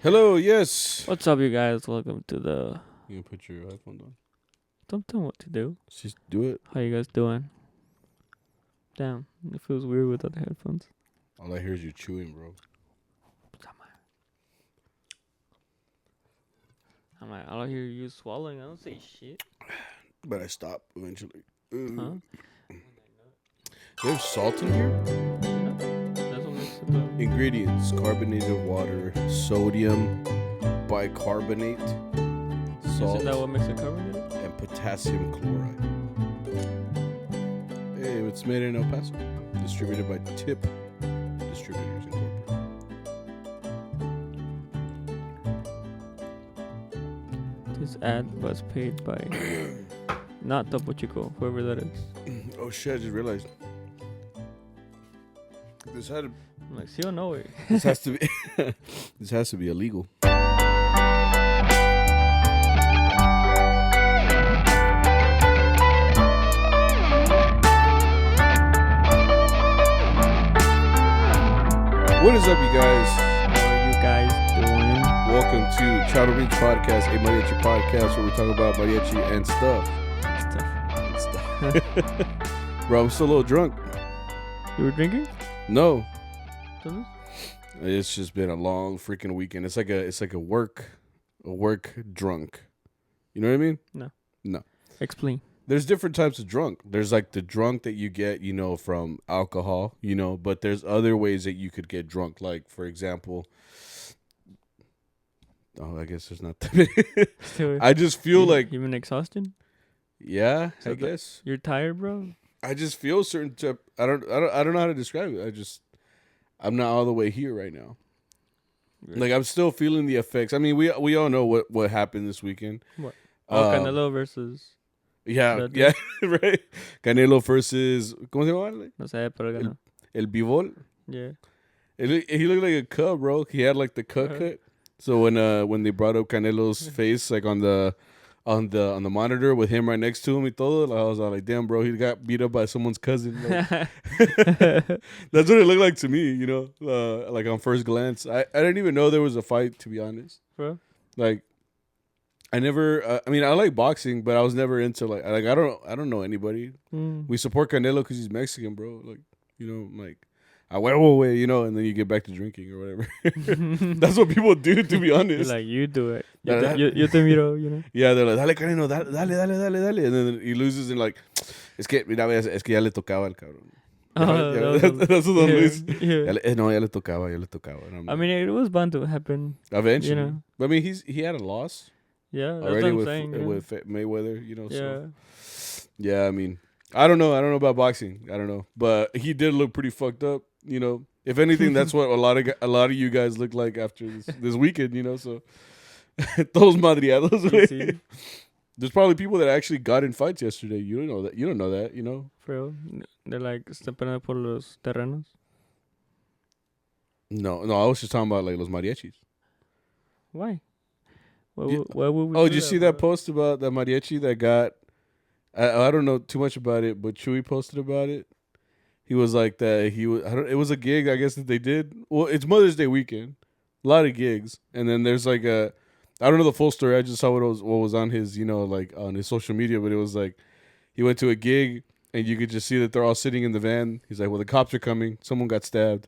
Hello, yes. What's up, you guys? Welcome to the. You can put your headphones on. Don't tell me what to do. Just do it. How you guys doing? Damn, it feels weird without the headphones. All I hear is you chewing, bro. I'm like, all I hear you swallowing. I don't say shit. But I stop eventually. Huh? They have salt in here? That's what makes it though. Ingredients: carbonated water, sodium bicarbonate, salt, Isn't that what makes it carbonated? and potassium chloride. Hey, it's made in El Paso. Distributed by Tip Distributors Incorporated. This ad was paid by not Topo Chico, whoever that is. Oh shit! I just realized this had. I'm like, see or no way? This has to be. This has to be illegal. What is up, you guys? How are you guys doing? Welcome to CharroBeans podcast, a Mariachi podcast where we talk about mariachi and stuff. Bro, I'm still a little drunk. You were drinking? No, Something? it's just been a long freaking weekend. It's like a work drunk. You know what I mean? No. Explain. There's different types of drunk. There's like the drunk that you get, from alcohol, but there's other ways that you could get drunk. Like, for example, I guess there's not that many. I just feel like, you been exhausted? yeah, So I guess. You're tired, bro? I just feel certain type. I don't know how to describe it. I'm not all the way here right now. Really? Like, I'm still feeling the effects. I mean, we all know what happened this weekend. What? Canelo versus... Yeah, right. Canelo versus, ¿cómo se llama? No sé, pero ganó. El Bivol. Yeah. He looked like a cub, bro. He had like the cut. So when they brought up Canelo's face, like on the monitor with him right next to him, I was all like, damn, bro, he got beat up by someone's cousin. Like, that's what it looked like to me, like on first glance. I didn't even know there was a fight, to be honest. Bro? Like, I never. I mean, I like boxing, but I was never into like I don't know anybody. We support Canelo because he's Mexican, bro. Like, like I huevo way, and then you get back to drinking or whatever. That's what people do, to be honest. Like, you do it. Yo te miro, Yeah, they're like, dale, Canelo, dale. And then he loses and like, es que ya le tocaba al cabrón. That's what Luis. Yeah. Ya le tocaba. And I mean, it was bound to happen. Eventually. But I mean, he had a loss. Yeah, that's Already what I'm saying. with Mayweather, Yeah. So yeah, I mean, I don't know about boxing. I don't know, but he did look pretty fucked up. If anything, that's what a lot of you guys look like after this weekend. So those madriados. Easy. There's probably people that actually got in fights yesterday. You don't know that. For real. They're like, están peleando por los terrenos. No, I was just talking about like los mariachis. Why? Why would we Did you see that post about the mariachi that got? I don't know too much about it, but Chewy posted about it. He was like that. It was a gig, I guess, that they did. Well, it's Mother's Day weekend, a lot of gigs, and then there's like I don't know the full story. I just saw what was on his, like on his social media, but it was like he went to a gig and you could just see that they're all sitting in the van. He's like, well, the cops are coming. Someone got stabbed,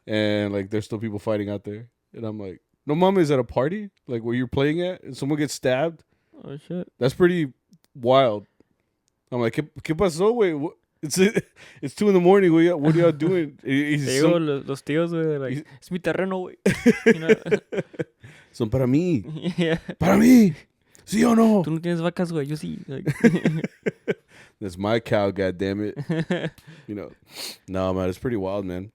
and like there's still people fighting out there. And I'm like, no, mama, is at a party like where you're playing at, and someone gets stabbed. Oh shit! That's pretty wild. I'm like, ¿Qué pasó, güey? It's 2 a.m. What are y'all doing? Los tíos, güey, like, es mi terreno, güey. Son para mí. Yeah. Para mí. ¿Sí o no? Tú no tienes vacas, güey. Yo sí. Like. That's my cow, goddammit. No, man, it's pretty wild, man.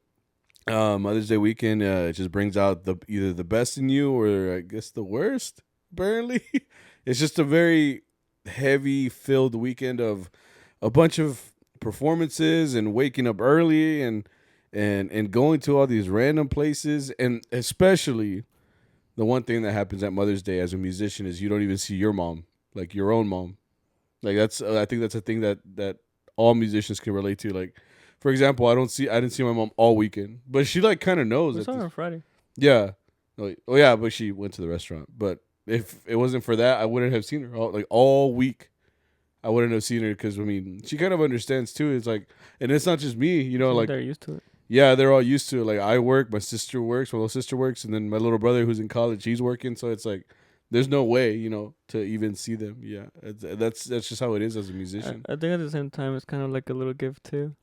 Mother's Day weekend, it just brings out either the best in you or I guess the worst, apparently. It's just a very heavy filled weekend of a bunch of performances and waking up early and going to all these random places, and especially the one thing that happens at Mother's Day as a musician is you don't even see your mom, like your own mom. Like that's I think that's a thing that all musicians can relate to. Like, for example, I didn't see my mom all weekend, but she like kind of knows. We saw her on Friday. Yeah, Oh yeah, but she went to the restaurant. But if it wasn't for that, I wouldn't have seen her all week. I wouldn't have seen her because I mean she kind of understands too. It's like, and it's not just me, you know, So like they're used to it. yeah, they're all used to it. Like I work, my sister works, my little sister works, and then my little brother who's in college, he's working. So it's like, there's no way, you know, to even see them. Yeah, that's just how it is as a musician. I think at the same time it's kind of like a little gift too.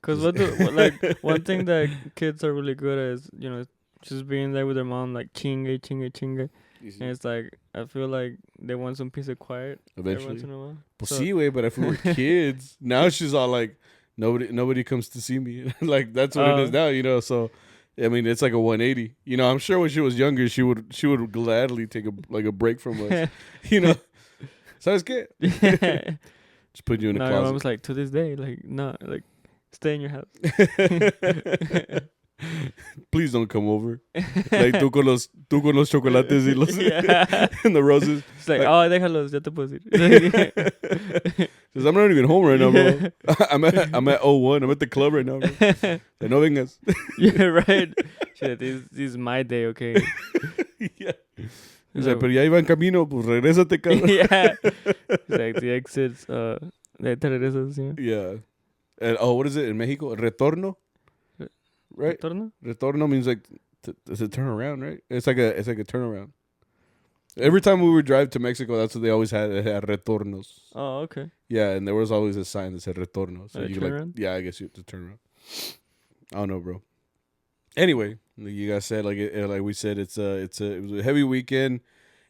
Cause like one thing that kids are really good at is, you know, just being there with their mom, like chingue, chingue, chingue. And it's like, I feel like they want some peace of quiet every once in a while. Well, So- see, way, but if we were kids, now she's all like, nobody comes to see me. Like that's what it is now, you know. So, I mean, it's like a 180. You know, I'm sure when she was younger, she would gladly take a break from us. You know, ¿sabes qué? Just put you in a no, closet. I was like, to this day, like, no, like, stay in your house. Please don't come over. Like tú con los chocolates y los Yeah. and the roses. It's like, Like- oh, déjalos, ya te puedo ir. Says, I'm not even home right now, bro. I'm at 01. I'm at the club right now, bro. Like, no vengas. Yeah, right. Shit, this is my day, okay? Yeah. He's like, pero ya iba en camino, pues regrésate, cabrón. Yeah. It's like the exits, de te regresas, you know? Yeah. And what is it in Mexico? Retorno? Right? Retorno? Retorno means like it's a turnaround, right? It's like a turnaround. Every time we would drive to Mexico, that's what they always had. It had retornos. Oh, okay. Yeah, and there was always a sign that said retorno. So A you turnaround? yeah, I guess you have to turn around. I don't know, bro. Anyway, like you guys said, like we said, it was a heavy weekend,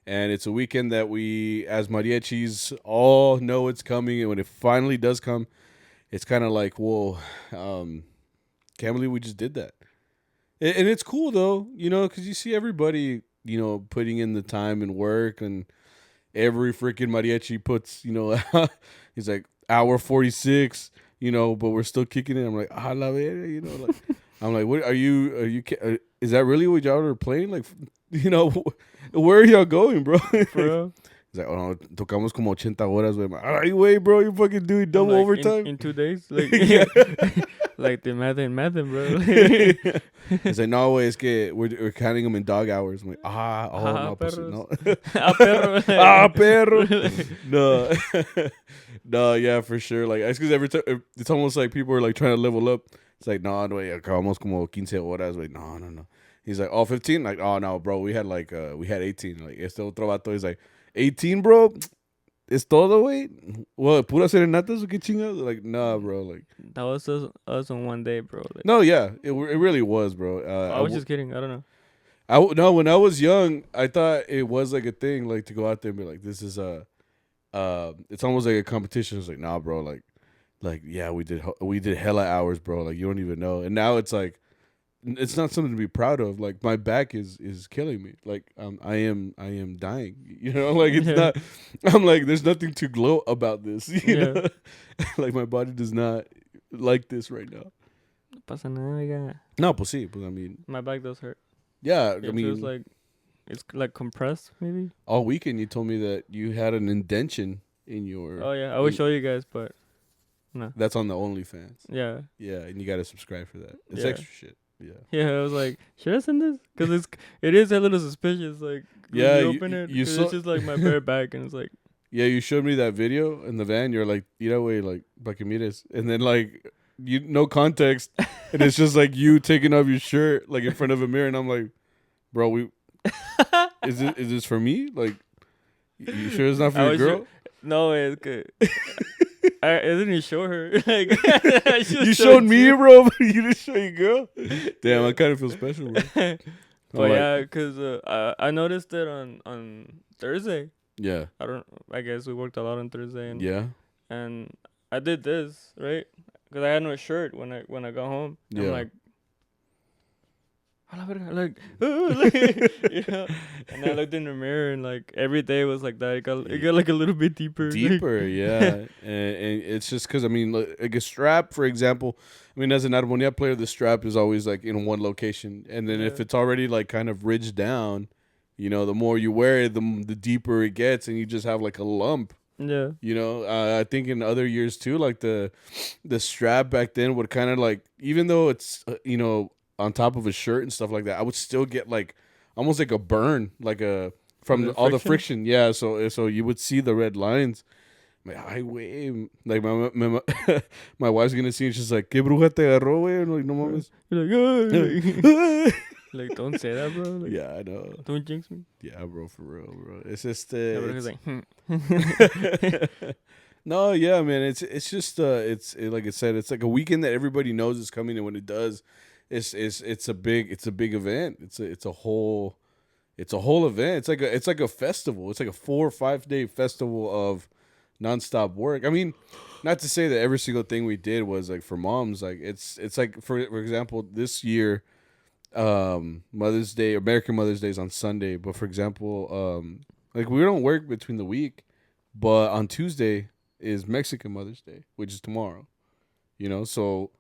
and it's a weekend that we as mariachis all know it's coming, and when it finally does come, it's kind of like, whoa, can't believe we just did that. And it's cool though, you know, because you see everybody, you know, putting in the time and work, and every freaking mariachi puts, you know, he's like hour 46, you know, but we're still kicking it. I'm like, la verga, you know, like, I'm like, what are you, is that really what y'all are playing? Like, you know, where are y'all going, bro? Bro. He's like, oh no, tocamos como 80 horas, güey. Ay, güey, bro, you're fucking doing double Like, overtime. In 2 days? Like, Yeah. like the math, bro. He's like, no, way, it's que we're counting them in dog hours. I'm like, no, pues, perros. no. Perro. Perro. No. No, yeah, for sure. Like, it's because every time, it's almost like people are like trying to level up. It's like, no, acabamos como 15 horas. Like, no. He's like, 15? Like, oh, no, bro, we had 18. Like, este otro vato is like, 18, bro? ¿Es todo, güey? Well, ¿pura serenatas o qué chingados? Like, nah, bro. Like, That was us on one day, bro. Like, no, yeah, it really was, bro. I was just kidding. I don't know. No, when I was young, I thought it was like a thing, like to go out there and be like, this is it's almost like a competition. It's like, nah, bro, like yeah, we did hella hours, bro. Like you don't even know. And now it's like, it's not something to be proud of. Like my back is killing me. Like I am dying. You know, like it's not. I'm like, there's nothing to gloat about this. You know, like my body does not like this right now. No pasa nada, yeah. No, pues sí, pues I mean, My back does hurt. yeah, It I mean, feels like it's like compressed, maybe. all weekend you told me that you had an indention in your. Oh yeah, I will show you guys, but no. That's on the OnlyFans. Yeah. Yeah, and you got to subscribe for that. It's Yeah. extra shit. Yeah. Yeah, I was like, should I send this? Because it is a little suspicious. Like, when Yeah, you you- open it, you 'cause saw- it's just like my bare back, and it's like, Yeah, you showed me that video in the van. You're like, way, like, pa que mires. And then, like, you no context. And it's just like you taking off your shirt, like, in front of a mirror. And I'm like, bro, is this for me? Like, you sure it's not for I your was girl? no, it's good. I didn't even show her. Like, I just You showed me, you. bro, but you didn't show your girl? Damn, I kind of feel special, bro. I'm But like, yeah, because I noticed it on Thursday. Yeah. I guess we worked a lot on Thursday, and Yeah. and I did this right because I had no shirt when I got home. Yeah. I'm like, "A la verga," like, you know. And I looked in the mirror, and like every day was like that. It got like a little bit deeper. Deeper, yeah. And it's just because, I mean, like a strap, for example, I mean, as an armonia player, the strap is always like in one location. And then if Yeah. it's already like kind of ridged down, you know, the more you wear it, the deeper it gets, and you just have like a lump. Yeah. You know, I think in other years too, like the strap back then would kind of like, even though it's, you know, on top of a shirt and stuff like that, I would still get like almost like a burn, like a from all the friction. Yeah, so you would see the red lines. Like, ay, güey. Like, my wife's gonna see it. She's like, ¿Qué bruja te agarró, güey? I'm like, no mames. You're like, don't say that, bro. Like, yeah, I know. Don't jinx me. Yeah, bro, for real, bro. It's just Like, no, yeah, man. It's just like I said, it's like a weekend that everybody knows is coming, and when it does, it's a big event. It's a whole event. It's like a festival. It's like a 4 or 5 day festival of nonstop work. I mean, not to say that every single thing we did was like for moms. Like it's like for example, this year, Mother's Day, American Mother's Day is on Sunday. But for example, like we don't work between the week, but on Tuesday is Mexican Mother's Day, which is tomorrow. You know, so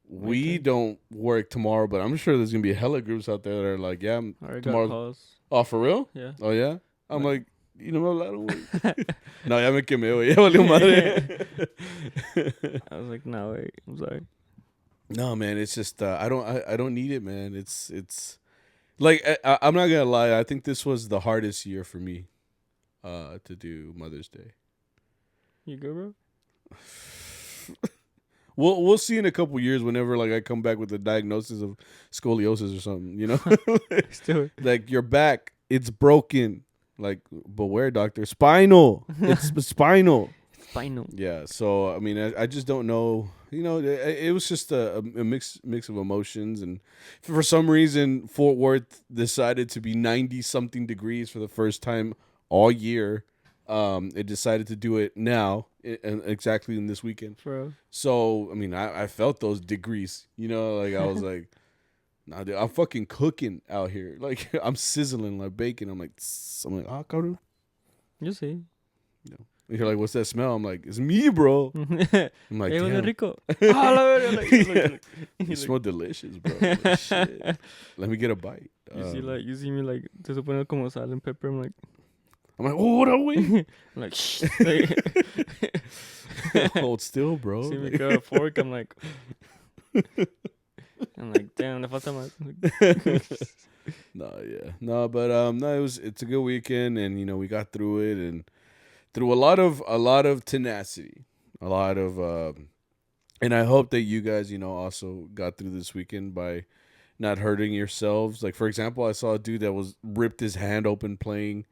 we don't work tomorrow, but I'm sure there's gonna be hella groups out there that are like, yeah, tomorrow. Oh, for real? Yeah. Oh yeah. I'm like. Y no me hablaron, güey. No, ya me quemé, güey. Ya valió madre. I was like, no, wait. I'm sorry. No, man. It's just I don't need it, man. It's like I'm not gonna lie. I think this was the hardest year for me, to do Mother's Day. You good, bro? We'll see in a couple years whenever like I come back with a diagnosis of scoliosis or something. You know, Still like your back, it's broken. Like, beware, doctor. Spinal. It's spinal. Spinal. Yeah. So, I mean, I just don't know. You know, it was just a mix of emotions. And for some reason, Fort Worth decided to be 90-something degrees for the first time all year. It decided to do it now, exactly in this weekend. Bro. So, I mean, I felt those degrees. You know, like I was like, nah, dude, I'm fucking cooking out here. Like, I'm sizzling like bacon. I'm like, ah, cabrón. You see. You know, you're like, what's that smell? I'm like, it's me, bro. I'm like, damn. Rico. You smell delicious, bro. Like, shit. Let me get a bite. You see me like, te supone como sal and pepper. I'm like, oh, what are we? I'm like, shh. Hold still, bro. See me grab a fork. I'm like, damn, le falta más. No, but no, it's a good weekend, and you know we got through it, and through a lot of tenacity, a lot of, and I hope that you guys, you know, also got through this weekend by not hurting yourselves. Like for example, I saw a dude that was ripped his hand open playing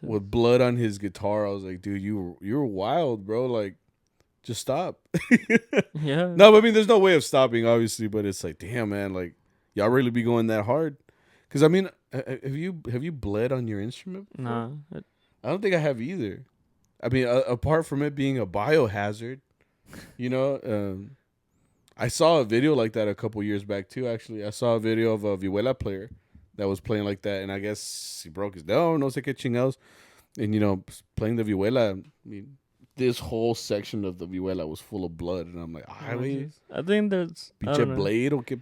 with blood on his guitar. I was like, dude, you were wild, bro. Like, just stop. Yeah. No, but I mean, there's no way of stopping, obviously. But it's like, damn, man, like, y'all really be going that hard? Because I mean, have you bled on your instrument before? Nah. I don't think I have either. I mean, apart from it being a biohazard, you know, I saw a video like that a couple years back too. Actually, I saw a video of a vihuela player that was playing like that, and I guess he broke his no sé qué chingados, and you know, playing the vihuela. I mean, this whole section of the vihuela was full of blood, and I'm like, I think there's pinche blade o qué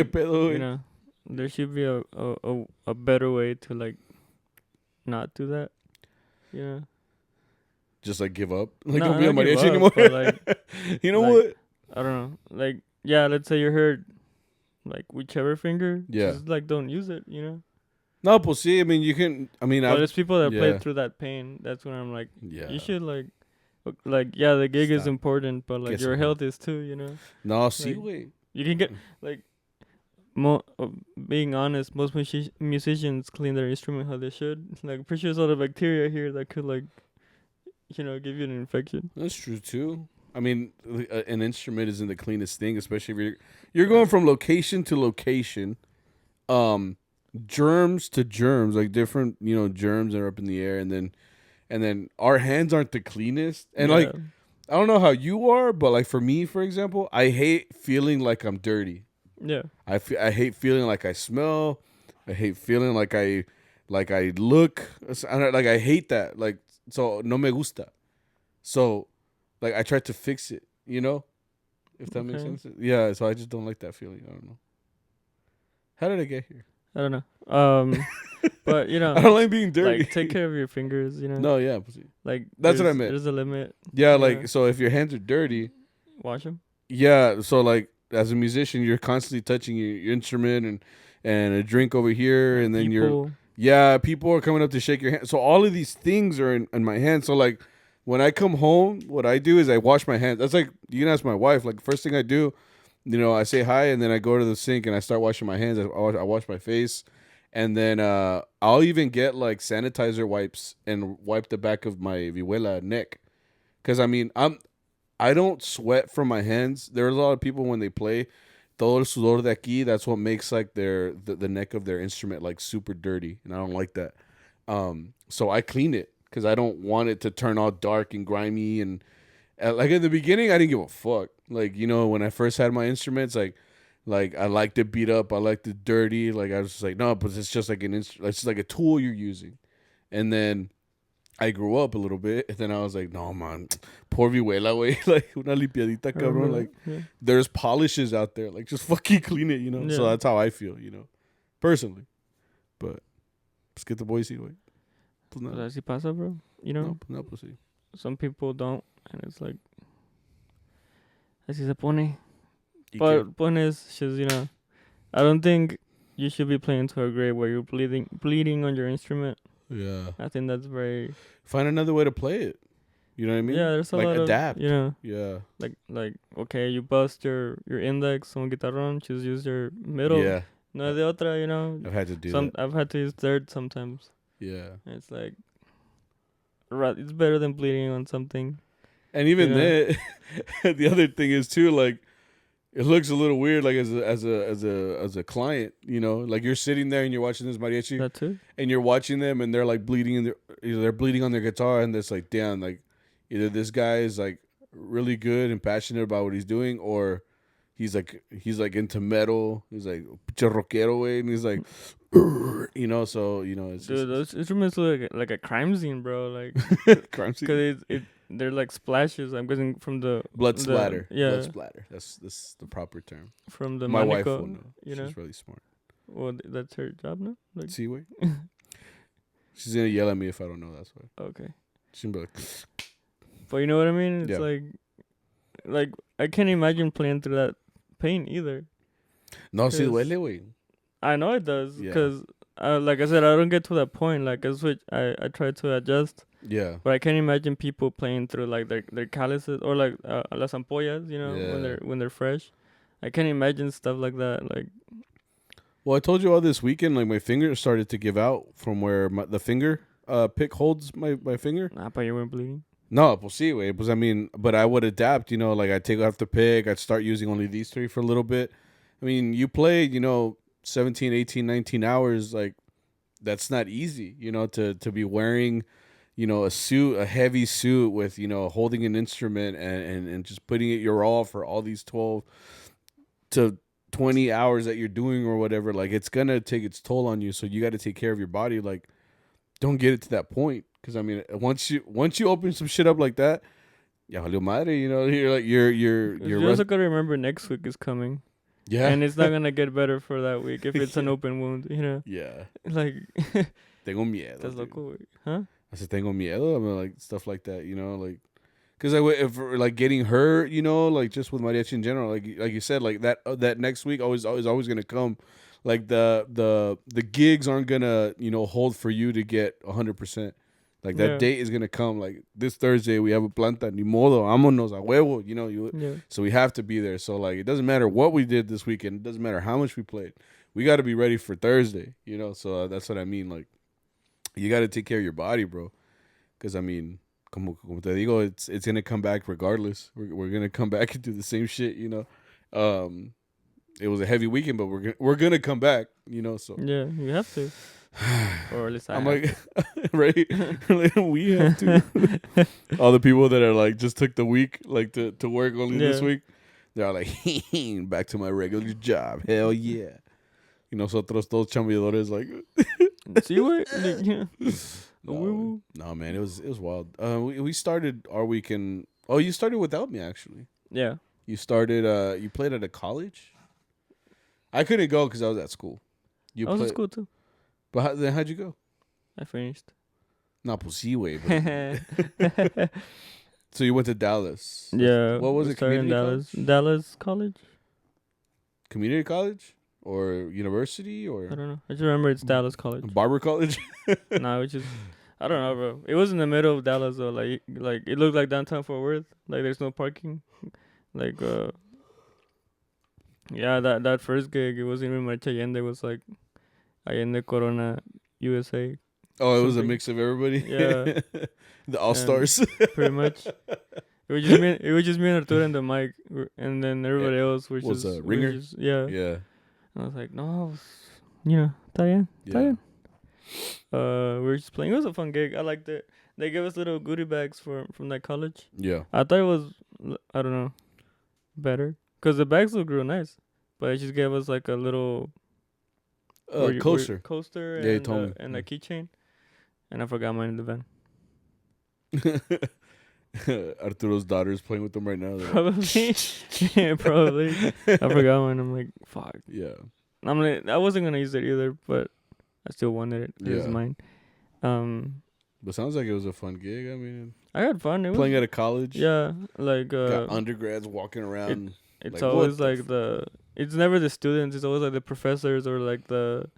pedo, you know, there should be a better way to like not do that. Yeah. Just like give up, like no, don't be a mariachi anymore. Like, you know like, what? I don't know. Like, yeah, let's say you're hurt, like whichever finger. Yeah. Just like don't use it. You know. No, pues sí. I mean, you can. I mean, there's people that play through that pain. That's when I'm like, you should like, yeah, the gig is important, but like your health is too. You know. No, see, wait. You can get like. Being honest, most musicians clean their instrument how they should. Like, pretty sure there's a lot of bacteria here that could like, you know, give you an infection. That's true too. I mean, an instrument isn't the cleanest thing, especially if you're going from location to location, germs to germs, like different, you know, germs are up in the air, and then our hands aren't the cleanest. And like, I don't know how you are, but like for me, for example, I hate feeling like I'm dirty. Yeah. I hate feeling like I smell. I hate feeling like I look. I hate that. Like, so no me gusta. So, like, I tried to fix it, you know? If that makes sense. Yeah, so I just don't like that feeling. I don't know. How did I get here? I don't know. But, you know. I don't like being dirty. Like, take care of your fingers, you know? No, yeah. Like, that's what I meant. There's a limit. Yeah, like, so if your hands are dirty. Wash them? Yeah, so, like, as a musician, you're constantly touching your instrument, and a drink over here, and then People. people are coming up to shake your hand. So all of these things are in my hand. So like when I come home, what I do is I wash my hands. That's like, you can ask my wife. Like first thing I do, I say hi, and then I go to the sink and I start washing my hands. I wash my face, and then I'll even get like sanitizer wipes and wipe the back of my vihuela neck, because I don't sweat from my hands. There's a lot of people when they play, todo el sudor de aquí, that's what makes like the neck of their instrument like super dirty, and I don't like that. So I clean it because I don't want it to turn all dark and grimy. And like in the beginning, I didn't give a fuck. Like, when I first had my instruments, like I liked it beat up, I liked it dirty. Like I was just like, no, but it's just like it's just like a tool you're using. And then I grew up a little bit, and then I was like, no, man, poor vihuela, way, like una limpiadita, cabrón. Like, there's polishes out there, like just fucking clean it, Yeah. So that's how I feel, personally. But pues que te voy a decir, güey. Pues Pues así pasa, bro. No, pues sí. Some people don't, and it's like, así se pone. Y But point is, just, I don't think you should be playing to a grade where you're bleeding on your instrument. Yeah. I think that's very... Find another way to play it. You know what I mean? Yeah, there's a like lot adapt. of... Yeah. Like okay, you bust your index on guitarrón, just use your middle. Yeah. No de otra, I've had to do that. I've had to use third sometimes. Yeah. And it's like... It's better than bleeding on something. And even then, the other thing is too, like, it looks a little weird, like as a client, like you're sitting there and you're watching this mariachi, That too. and you're watching them and they're like bleeding they're bleeding on their guitar, and it's like, damn, like either this guy is like really good and passionate about what he's doing, or he's like into metal, he's like rockero way, and he's like, so it's Dude, those instruments look like a crime scene, bro. Like crime scene. Because they're like splashes. I'm guessing from the blood splatter. Yeah, blood splatter. That's the proper term. From the my wife manico, will know. She's really smart. Well, that's her job, no? Like, see, wait. She's gonna yell at me if I don't know. That's why. Okay. She's gonna be like, but you know what I mean? It's Yeah. like I can't imagine playing through that pain either. no, si duele, güey. I know it does, Yeah. because like I said, I don't get to that point. Like I try to adjust, Yeah. but I can't imagine people playing through like their calluses or like las ampollas, Yeah. when they're fresh. I can't imagine stuff like that. Like, Well, I told you all this weekend, like my finger started to give out from where the finger pick holds my finger. but you weren't bleeding. No, pues sí, güey. Pues but I would adapt, like I'd take off the pick, I'd start using only these three for a little bit. I mean, you played, 17, 18, 19 hours, like that's not easy, to be wearing, a heavy suit with, holding an instrument and just putting it your all for all these 12 to 20 hours that you're doing or whatever. Like, it's going to take its toll on you. So you got to take care of your body. Like, don't get it to that point. Because, once you open some shit up like that, ya valió madre, you're like, You also got to remember next week is coming. Yeah. And it's not going to get better for that week if it's an open wound, Yeah. Like, Tengo miedo. that's loco, huh? I said, tengo miedo. Like, stuff like that, like, because if like getting hurt, like just with mariachi in general, like you said, like that next week always gonna come. Like the gigs aren't gonna hold for you to get 100%. Like that date is gonna come. Like this Thursday we have a planta, ni modo, vámonos a huevo. So we have to be there. So like it doesn't matter what we did this weekend. It doesn't matter how much we played. We got to be ready for Thursday. So that's what I mean. Like you got to take care of your body, bro. Because como te digo, it's gonna come back regardless. We're gonna come back and do the same shit. It was a heavy weekend, but we're gonna come back. So yeah, you have to. Or at least I'm like, right? Like, we have to. All the people that are like just took the week like to work only this week, they're all like, back to my regular job. Hell yeah. Nosotros todos chambeadores like. See what? No, man, it was wild. We started our weekend. Oh, you started without me actually. Yeah. You started. You played at a college. I couldn't go because I was at school. I was at school too. But then how'd you go? I finished. No, pues sí, güey. So you went to Dallas. Yeah. What was it? Community Community college? Dallas College. Community college? or university I or don't know. I just remember it's Dallas College. Barber College? No, it's just I don't know, bro. It was in the middle of Dallas though. Like it looked like downtown Fort Worth. Like there's no parking. Like yeah, that first gig it wasn't even Mariachi Allende. It was like Allende Corona USA. Oh, it was a Something. mix of everybody. Yeah. The all stars. Pretty much. It was just me and Arturo and the mic, and then everybody else was Was just a ringer? yeah. Yeah. And I was like, no, está bien, está bien. We were just playing. It was a fun gig. I liked it. They gave us little goodie bags from that college. Yeah. I thought it was, I don't know, better because the bags look real nice, but they just gave us like a little coaster, Yeah, you told me. and a keychain, and I forgot mine in the van. Arturo's daughter's playing with them right now. Probably, yeah, probably. I forgot mine. I'm like, fuck. Yeah. I wasn't gonna use it either, but I still wanted it. It was mine. But sounds like it was a fun gig. I mean, I had fun. It playing was, at a college. Yeah, like got undergrads walking around. It's like, always like it's never the students. It's always like the professors or like the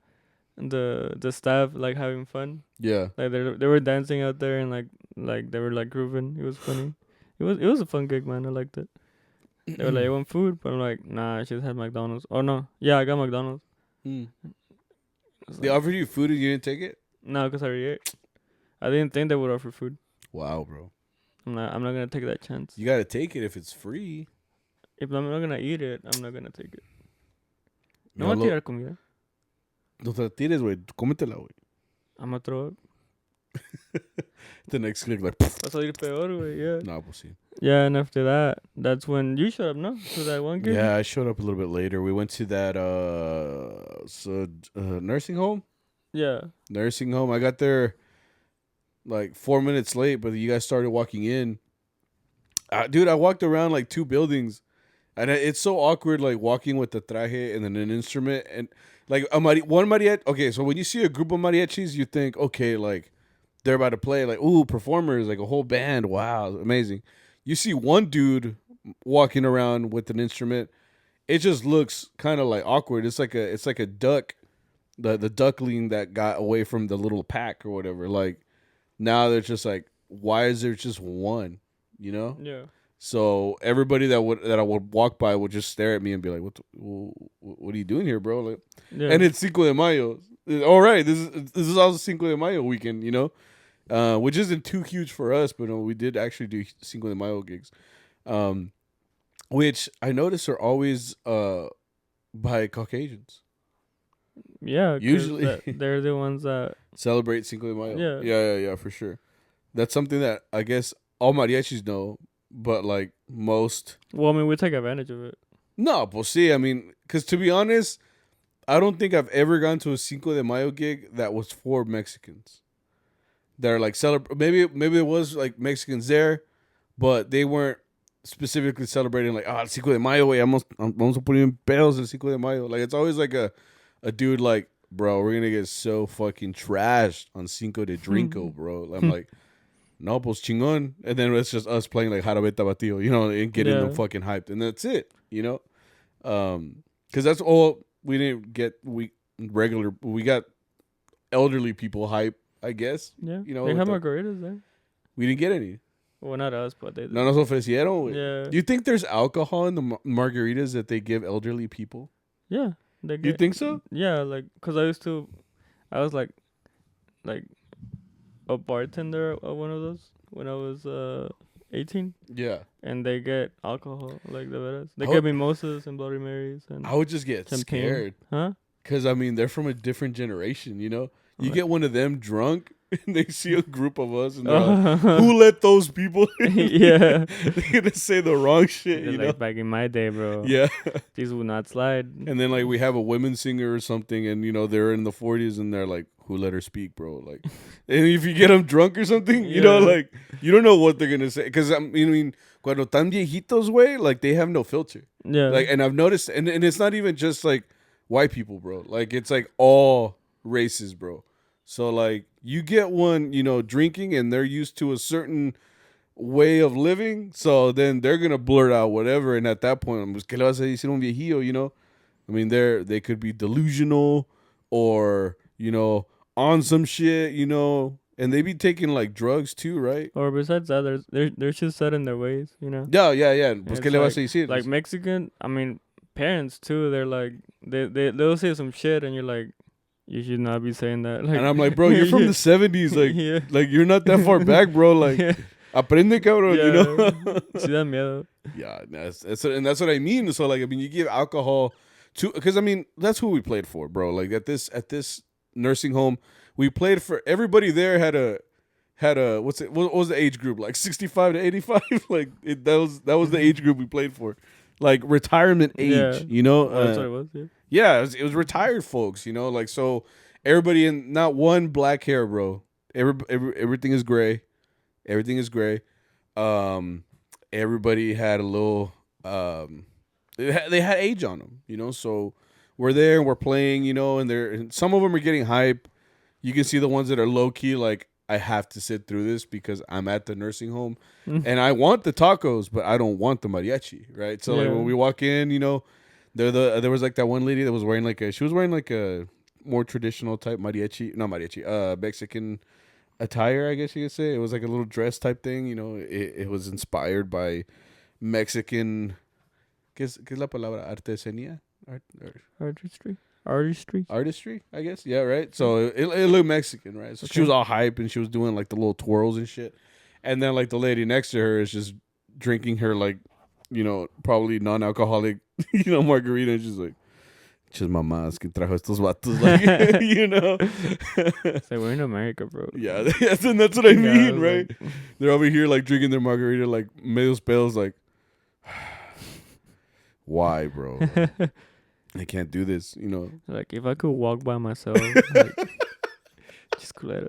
staff like having fun. Yeah. Like they were dancing out there and like they were like grooving. It was funny. It was a fun gig, man. I liked it. They were like, "You want food?" But I'm like, "Nah, I just had McDonald's." Oh no, yeah, I got McDonald's. They offered you food and you didn't take it? No, because I already ate. I didn't think they would offer food. Wow, bro. I'm not gonna take that chance. You gotta take it if it's free. If I'm not gonna eat it, I'm not gonna take it. No voy a tirar comida. No te la tires, güey. Cómetela, güey. I'm gonna throw up. The next click, like, Va a salir peor, güey. Yeah. nah, pues sí. Yeah, and after that's when you showed up, no? To that one gig? Yeah, I showed up a little bit later. We went to that nursing home. Yeah. Nursing home. I got there like 4 minutes late, but you guys started walking in. Dude, I walked around like 2 buildings, and it's so awkward, like walking with the traje and then an instrument and like one mariachi. Okay, so when you see a group of mariachis, you think, okay, like they're about to play, like, ooh, performers, like a whole band. Wow, amazing. You see one dude walking around with an instrument. It just looks kind of like awkward. It's like a duck, the duckling that got away from the little pack or whatever. Like now they're just like, why is there just one? You know? Yeah. So everybody that I would walk by would just stare at me and be like, "What are you doing here, bro?" Like, Yeah. and it's Cinco de Mayo. All right, this is also Cinco de Mayo weekend, you know, which isn't too huge for us, but we did actually do Cinco de Mayo gigs, which I notice are always by Caucasians. Yeah, usually they're the ones that celebrate Cinco de Mayo. Yeah, for sure. That's something that I guess all mariachis know. But like most, well, I mean, we take advantage of it. No, pues sí. I mean, because to be honest, I don't think I've ever gone to a Cinco de Mayo gig that was for Mexicans. They're like maybe there was like Mexicans there, but they weren't specifically celebrating like Cinco de Mayo. Vamos a poner en pedos en Cinco de Mayo. Like it's always like a dude like, bro, we're gonna get so fucking trashed on Cinco de Drinko, bro. I'm like. No, pues chingón. And then it's just us playing like Jarabe Tapatío, you know, and getting them fucking hyped. And that's it, you know? Because that's all we didn't get. We got elderly people hype, I guess. Yeah. You know, they have margaritas there. We didn't get any. Well, not us, but they did. No nos ofrecieron. Yeah. Do you think there's alcohol in the margaritas that they give elderly people? Yeah. You think so? Yeah, like, because I was like a bartender at one of those when I was 18. Yeah. And they get alcohol, like the veras. They get mimosas and Bloody Marys. And I would just get champagne. scared. Huh? Because, I mean, they're from a different generation, you know? You get one of them drunk, and they see a group of us, and they're like, who let those people in? Yeah. They're going to say the wrong shit, you know? Like, back in my day, bro. Yeah. These would not slide. And then, like, we have a women singer or something, and, you know, they're in the 40s, and they're like, who let her speak, bro? Like, and if you get them drunk or something, you know, like, you don't know what they're going to say. Because, I mean, cuando tan viejitos, güey, like, they have no filter. Yeah. Like, and I've noticed, and it's not even just, like, white people, bro. Like, it's, like, all races, bro. So, like, you get one, you know, drinking, and they're used to a certain way of living. So then they're going to blurt out whatever. And at that point, I'm just, ¿qué le vas a decir un viejillo, you know? I mean, they could be delusional or, on some shit, and they be taking like drugs too, right? Or besides that, they're just set in their ways, Yeah, yeah, yeah. And Pues it's qué le vas a decir? like Mexican. I mean, parents too. They're like they'll say some shit, and you're like, you should not be saying that. Like, And I'm like, bro, you're from the 70s. Like, yeah. like you're not that far back, bro. Like, Yeah. aprende, cabrón, Sí da miedo. Yeah, that's what I mean. So, like, I mean, you give alcohol to, because I mean, that's who we played for, bro. Like at this nursing home, we played for everybody there had a what was the age group, like 65 to 85? Like that was the age group we played for, like retirement age. Yeah. That's what it was. Yeah. Yeah, it was retired folks. Like, so everybody in, not one black hair, bro. Everything is gray. Everything is gray. Everybody had a little they had age on them, so we're there and we're playing, and some of them are getting hype. You can see the ones that are low key, like, I have to sit through this because I'm at the nursing home and I want the tacos, but I don't want the mariachi, right? So like when we walk in, there was like that one lady that was wearing like a more traditional type Mexican attire, I guess you could say. It was like a little dress type thing, it was inspired by Mexican, ¿qué es la palabra? Artesanía? Artistry, I guess. Yeah, right. So it looked Mexican, right? So she was all hype and she was doing like the little twirls and shit. And then like the lady next to her is just drinking her like, probably non-alcoholic, margarita. And she's like, "Just mamás que trajo estos vatos," like, It's like, we're in America, bro. Yeah, and that's what I mean, right? Like, they're over here like drinking their margarita like medio spells, like, why, bro? I can't do this, Like, if I could walk by myself, like, just like,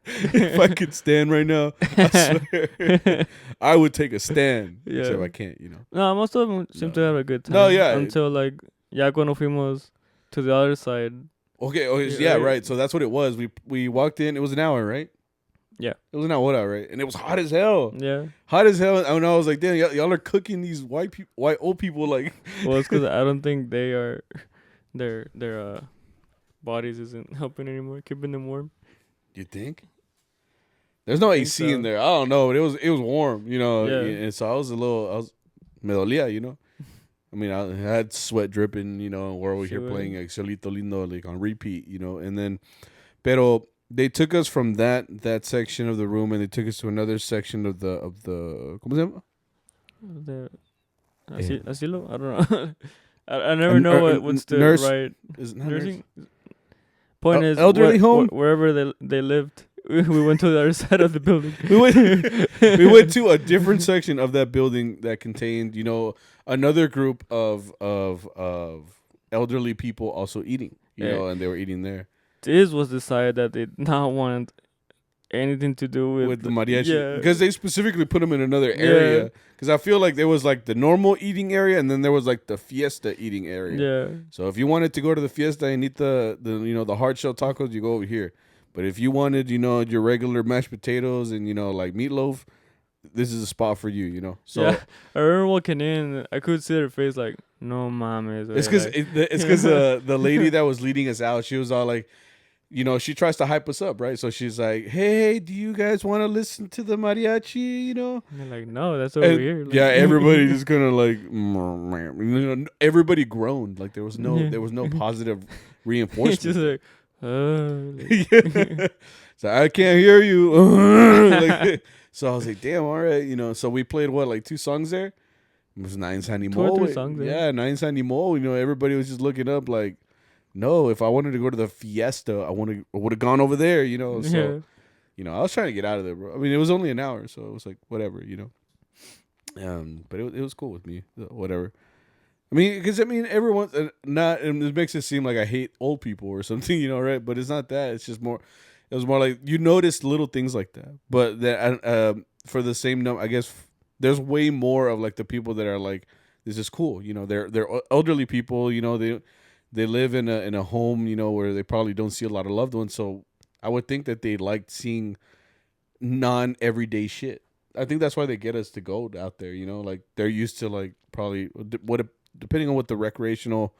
if I could stand right now, I swear, I would take a stand. Yeah. Except I can't, No, most of them seem to have a good time. No, yeah. Until like, ya cuando fuimos to the other side. Okay, yeah, right. So that's what it was. We walked in. It was an hour, right? Yeah. It was an hour, right? And it was hot as hell. Yeah. Hot as hell. And I was like, damn, y'all are cooking these white old people like. Well, it's because I don't think they are, their bodies isn't helping anymore, keeping them warm. You think? There's no AC in there. I don't know, but it was warm, Yeah. And so I was me dolía, I mean, I had sweat dripping, we're over here playing like Solito Lindo, like on repeat, and then, pero they took us from that section of the room and they took us to another section of the ¿cómo se llama? The asilo? I don't know. I never know what's the nurse, right is it not nursing. nurse? Point is, elderly home? wherever they lived, we went to the other side of the building. we went to a different section of that building that contained, another group of elderly people also eating, and they were eating there. This was decided that they did not want anything to do with the mariachi, because they specifically put them in another area. Because I feel like there was like the normal eating area, and then there was like the fiesta eating area. Yeah. So if you wanted to go to the fiesta and eat the hard shell tacos, you go over here. But if you wanted, your regular mashed potatoes and like meatloaf, this is a spot for you. So yeah. I remember walking in, I could see their face like, no mames. It's because the lady that was leading us out, she was all like, she tries to hype us up, right? So she's like, "Hey, do you guys want to listen to the mariachi?" And they're like, "No, that's over here." Like, yeah, everybody just kind of like, everybody groaned. Like there was no positive reinforcement. It's just like, so I can't hear you. So I was like, damn, all right, So we played like 2 songs there. It was Nine Sanimo. 2 or 3 songs. Yeah, Nine Sanimo. Everybody was just looking up like, no, if I wanted to go to the fiesta, I would have gone over there, So, I was trying to get out of there, bro. I mean, it was only an hour, so it was like whatever, But it was cool with me, whatever. I mean, because everyone's not, and it makes it seem like I hate old people or something, right? But it's not that. It's just more. It was more like you notice little things like that, but that for the same number, I guess there's way more of like the people that are like, this is cool, They're elderly people, They live in a home, where they probably don't see a lot of loved ones. So I would think that they liked seeing non-everyday shit. I think that's why they get us to go out there, Like they're used to like probably what depending on what the recreational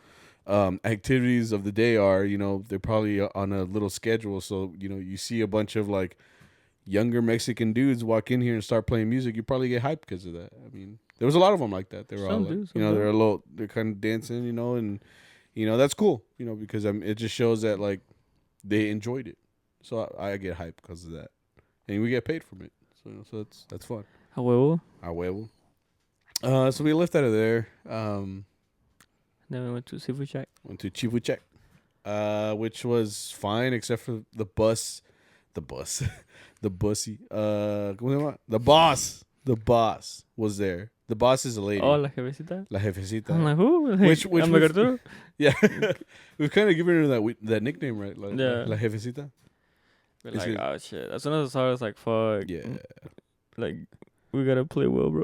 activities of the day are, you know, they're probably on a little schedule. So, you know, you see a bunch of like younger Mexican dudes walk in here and start playing music, you probably get hyped because of that. I mean, there was a lot of them like that. They were all like, you know, they're kind of dancing, you know, and you know that's cool, you know, because it just shows that like they enjoyed it. So I get hyped because of that, and we get paid from it. So you know, so that's fun. A huevo. A huevo. So we left out of there. Then we went to Seafood Shack. Which was fine except for the bus. The bussy. The boss. The boss was there. The boss is a lady. Oh, la jefecita. La jefecita. I'm like, who? Which yeah, we've kind of given her that nickname, right? Like, yeah. La jefecita. We're like, oh shit. As soon as I saw it, I was like, fuck. Yeah. Like, we gotta play well, bro.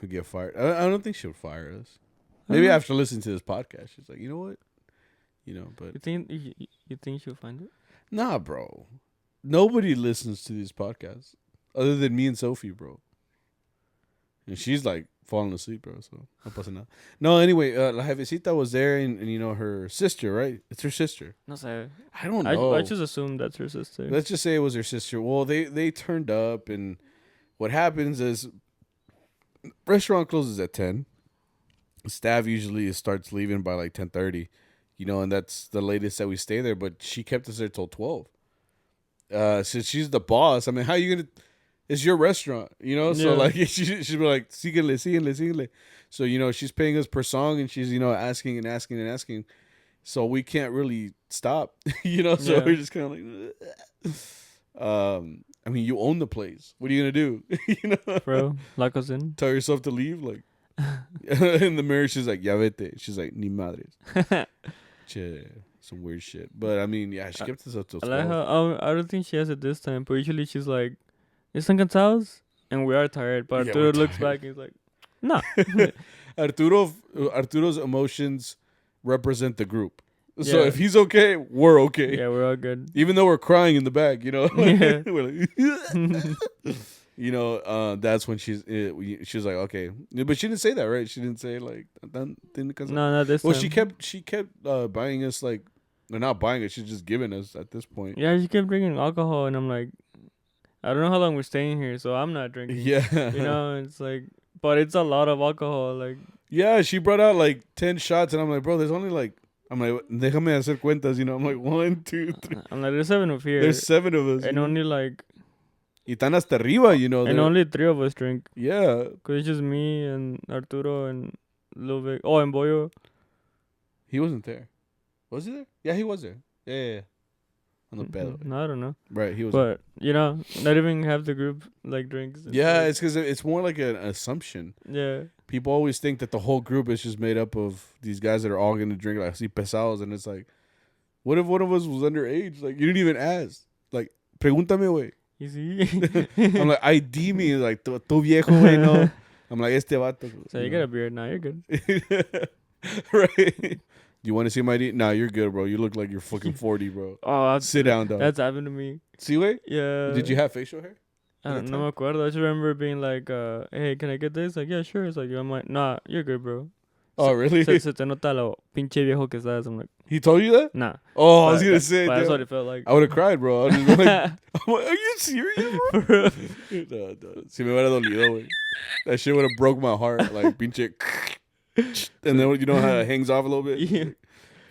We get fired. I don't think she'll fire us. Maybe after listening to this podcast, she's like, you know what? You know, but you think she'll find it? Nah, bro. Nobody listens to these podcasts other than me and Sophie, bro. And she's like falling asleep, bro. So I'm passing out. No, anyway, La Jefecita was there, and you know her sister, right? It's her sister. No sé. I don't know. I just assumed that's her sister. Let's just say it was her sister. Well, they turned up, and what happens is restaurant closes at 10. Staff usually starts leaving by like 10:30, you know, and that's the latest that we stay there. But she kept us there till 12. So she's the boss. I mean, how are you gonna? It's your restaurant, you know. So like, she'd be like, síguele. So you know, she's paying us per song, and she's asking. So we can't really stop, you know. So we're just kind of like, I mean, you own the place. What are you gonna do, you know, bro? Lock us in. Tell yourself to leave, like. In the mirror, she's like, "Ya vete." She's like, "Ni madres." Some weird shit. But I mean, yeah, she kept us up till 12. I like how I don't think she has it this time, but usually she's like, "Están cansados?" And we are tired. But Arturo looks back and he's like, "No." Arturo's emotions represent the group. So if he's okay, we're okay. Yeah, we're all good. Even though we're crying in the back, you know. Yeah. We're like, you know, that's when she's like, okay, but she didn't say that, right? She didn't say like, no, not this time. Well, she kept buying us, like, they're not buying it, she's just giving us at this point. Yeah, she kept drinking alcohol, and I'm like, I don't know how long we're staying here, so I'm not drinking. Yeah, you know, it's like, but it's a lot of alcohol, like. Yeah, she brought out like 10 shots, and I'm like, bro, there's only like. I'm like, déjame hacer cuentas, you know. I'm like, 1, 2, 3. I'm like, there's 7 of here. There's 7 of us, and only like. Y tan hasta arriba, you know. And only 3 of us drink. Yeah. Because it's just me and Arturo and Lil Vic. Oh, and Boyo. He wasn't there. Was he there? Yeah, he was there. Yeah. On the bed. No, I don't know. Right, he was But, you know, not even half the group, like, drinks. Yeah, it's because it's more like an assumption. Yeah. People always think that the whole group is just made up of these guys that are all going to drink, like, así pesados. And it's like, what if one of us was underage? Like, you didn't even ask. Like, pregúntame, güey. I'm like, ID me, like, tu viejo, güey, no. I'm like, este vato. So you got a beard now, you're good. Right. You want to see my ID? Nah, you're good, bro. You look like you're fucking 40, bro. Oh, sit down, dog. That's happened to me. See, wait? Yeah. Did you have facial hair? I don't know, me acuerdo. I just remember being like, hey, can I get this? Like, yeah, sure. It's like, I'm like, nah, you're good, bro. Oh, really? Se te nota lo pinche viejo que estás. I'm like, he told you that? Nah. Oh, I was gonna say that's what it felt like. I would have cried, bro. I was just like, I'm like, are you serious, bro? No. Si me hubiera dolido, güey. That shit would have broke my heart. Like, pinche. And then, you know how it hangs off a little bit? Yeah.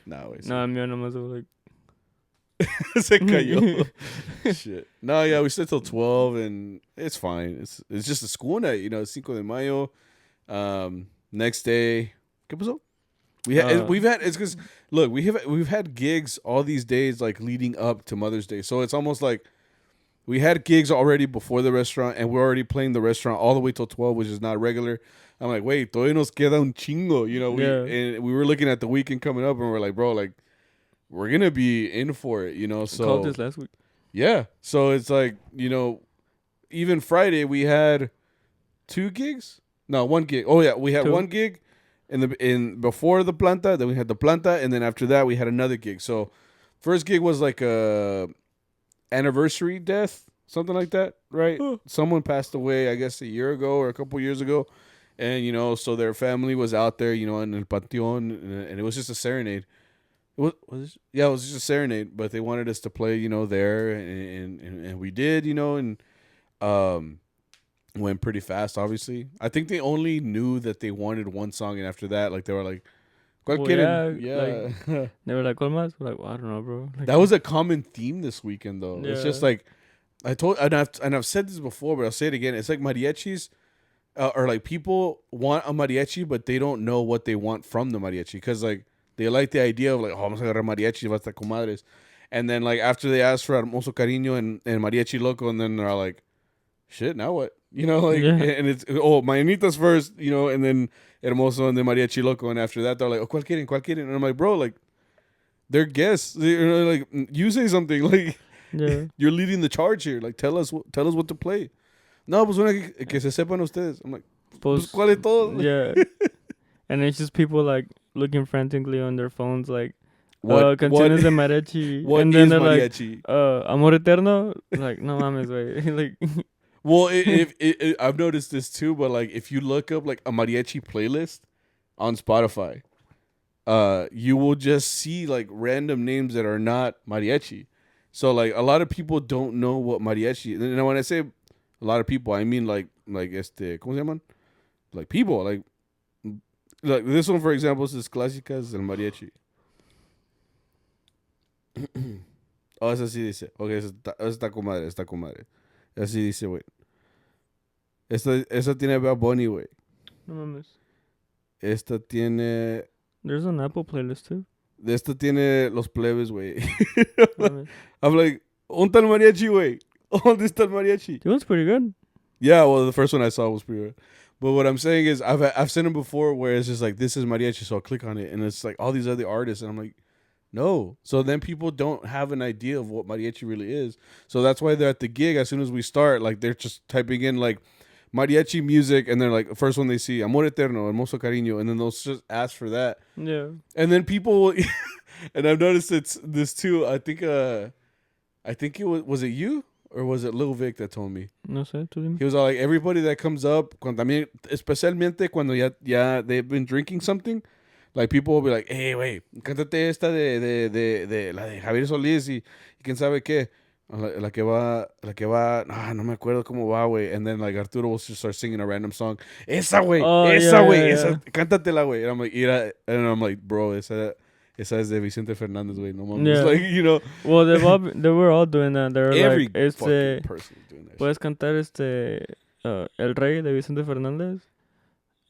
Nah, wait. No, el mío nomás was like. Se cayó. Shit. No, yeah, we stayed till 12, and it's fine. It's just a school night, you know, Cinco de Mayo. Next day, ¿qué pasó? It's because look, we've had gigs all these days, like, leading up to Mother's Day. So it's almost like we had gigs already before the restaurant, and we're already playing the restaurant all the way till 12, which is not regular. I'm like, wait, todavía nos queda un chingo, you know. And we were looking at the weekend coming up, and we're like, bro, like, we're gonna be in for it, you know. So I called this last week. Yeah, so it's like, you know, even Friday we had 2 gigs. No, 1 gig. Oh yeah, we had 1 gig in before the planta. Then we had the planta, and then after that we had another gig. So first gig was like a anniversary death, something like that, right? Someone passed away, I guess, a year ago or a couple years ago, And, so their family was out there, in El Panteon, and it was just a serenade. It was just a serenade, but they wanted us to play, there, and we did, and went pretty fast, obviously. I think they only knew that they wanted one song, and after that, like, they were like, ¿Cuál quieren? Yeah. Like, they were like, ¿Cuál más? We're like, well, I don't know, bro. Like, that was a common theme this weekend, though. Yeah. It's just like, I've said this before, but I'll say it again. It's like mariachis, or like people want a mariachi, but they don't know what they want from the mariachi. Because, like, they like the idea of, like, vamos a agarrar mariachi, va a estar comadres. And then, like, after they ask for Hermoso Cariño and Mariachi Loco, and then they're like, shit, now what? And it's, Mañanitas first, and then Hermoso, and then Mariachi Loco. And after that, they're like, ¿Cuál quieren? And I'm like, bro, like, they're guests. Like, you say something. Like, you're leading the charge here. Like, tell us what to play. No, pues una que se sepan ustedes. I'm like, pues ¿cuál es todo? Yeah. And it's just people, like, looking frantically on their phones, like, canciones de mariachi. What and then is they're mariachi? Like, Amor Eterno? Like, no mames, güey. Like, well, if I've noticed this too, but, like, if you look up, like, a mariachi playlist on Spotify, you will just see, like, random names that are not mariachi. So, like, a lot of people don't know what mariachi is. And when I say a lot of people, I mean, like ¿cómo se llaman? Like, people, like this one, for example, is Clásicas del Mariachi. Esa sí dice. Ok, está comadre. Así dice, güey. Esta tiene Bad Bunny, güey. No mames. Esta tiene... There's an Apple playlist, too. Esta tiene Los Plebes, güey. I'm like, ¿dónde está el mariachi, güey? ¿Dónde está el mariachi? It was pretty good. Yeah, well, the first one I saw was pretty good. But what I'm saying is, I've seen them before where it's just like, this is mariachi, so I'll click on it, and it's like all these other artists, and I'm like, no. So then people don't have an idea of what mariachi really is. So that's why they're at the gig. As soon as we start, like, they're just typing in, like, mariachi music, and they're like, the first one they see, Amor Eterno, Hermoso Cariño, and then they'll just ask for that. Yeah. And then people will, and I've noticed this too. I think it was it you? Or was it Lil Vic that told me? No sé, tú dime. He was all like, everybody that comes up, también, especialmente cuando ya they've been drinking something, like, people will be like, hey, wait, cántate esta de la de Javier Solís y quién sabe qué. La que va, no me acuerdo cómo va, güey. And then, like, Arturo will just start singing a random song. Esa, güey, esa, cántatela, güey. And I'm like, bro, esa es de Vicente Fernández, güey. No mames. Yeah. Like, Well, they were all doing that. They were every like, fucking person is doing that. Puedes cantar El Rey de Vicente Fernández,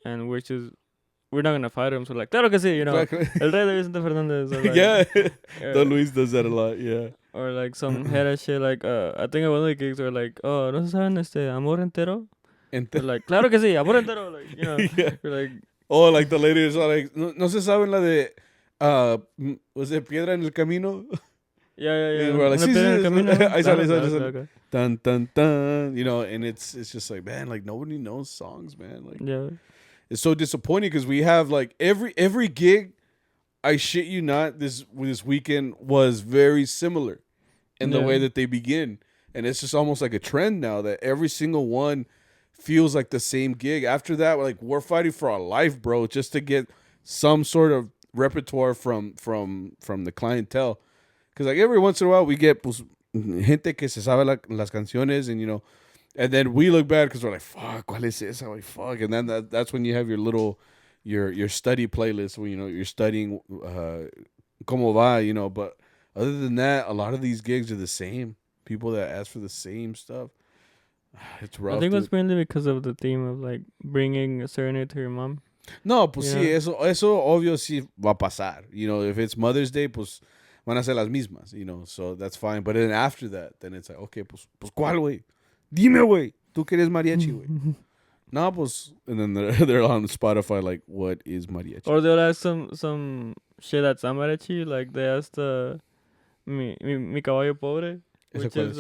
and we're not gonna fight him. So, like, claro que sí, Exactly. El Rey de Vicente Fernández. Or, like, yeah. Don Luis does that a lot, yeah. Or, like, some head shit, like, I think at one of the gigs were like, oh, ¿no se saben Amor Entero? They're like, claro que sí, Amor Entero. Like, Yeah. We're like, oh, like, the lady is all like, no se saben la de, was it Piedra en el Camino? yeah. And we're like, Una piedra en el camino. Ahí sale. Okay. Dun, dun, dun. And it's just like, man, like, nobody knows songs, man. Like, Yeah. it's so disappointing because we have, like, every gig, I shit you not, this weekend was very similar in the way that they begin. And it's just almost like a trend now that every single one feels like the same gig. After that, we're fighting for our life, bro, just to get some sort of repertoire from the clientele. Because, like, every once in a while we get gente que se sabe las canciones, and and then we look bad because we're like, fuck, ¿cuál es esa? Like, fuck. And then that's when you have your little your study playlist where you're studying cómo va, but other than that, a lot of these gigs are the same. People that ask for the same stuff. It's rough. I think it's mainly because of the theme of, like, bringing a serenade to your mom. No, pues sí, eso obvio sí va a pasar. If it's Mother's Day, pues van a ser las mismas, so that's fine. But then after that, then it's like, okay, pues ¿cuál, güey? Dime, güey. Tú que eres mariachi, güey. No, pues, and then they're on Spotify, like, what is mariachi? Or they'll ask some shit that's mariachi, like they asked mi caballo pobre, which is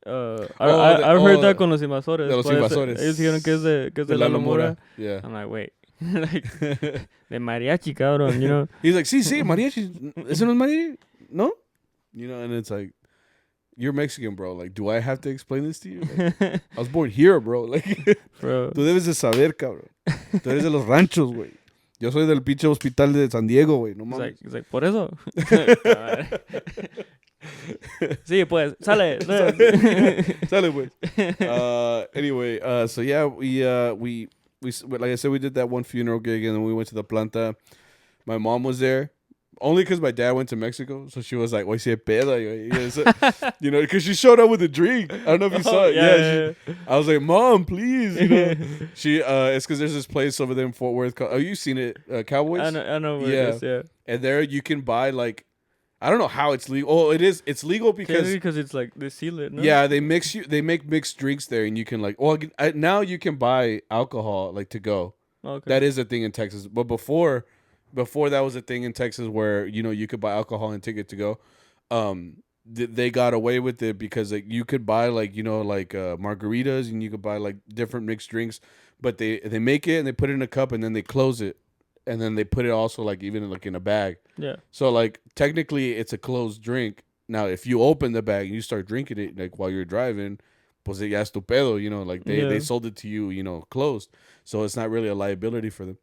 I've heard that con los invasores. De los invasores. Ellos dijeron que es de la lomora. Yeah. I'm like, wait. Like, de mariachi, cabrón, He's like, sí, mariachi. ¿Ese no es mariachi? ¿No? And it's like, you're Mexican, bro. Like, do I have to explain this to you? Like, I was born here, bro. Like, Bro. tú debes de saber, cabrón. Tú eres de los ranchos, güey. Yo soy del pinche hospital de San Diego, güey. No mames. He's like, por eso. Sí, pues, sale. Sale, pues. Anyway, so yeah, we like I said, we did that one funeral gig, and then we went to the planta. My mom was there. Only because my dad went to Mexico, so she was like, "Oye, si peda," you know, because she showed up with a drink. I don't know if you saw it. Yeah. I was like, "Mom, please," you know. It's because there's this place over there in Fort Worth called. Oh, you've seen it, Cowboys? I know where it is. Yeah. And there you can buy like, I don't know how it's legal. Oh, it is. It's legal because it's like they seal it. No? Yeah, they make mixed drinks there, and you can like. Well, now you can buy alcohol like to go. Okay. That is a thing in Texas, but before that was a thing in Texas where, you know, you could buy alcohol and take it to go. They got away with it because like you could buy like, you know, like margaritas, and you could buy like different mixed drinks, but they make it and they put it in a cup and then they close it, and then they put it also like even like in a bag. Yeah. So like technically it's a closed drink. Now if you open the bag and you start drinking it like while you're driving, pues ya es tu pedo, you know, like they sold it to you, you know, closed. So it's not really a liability for them.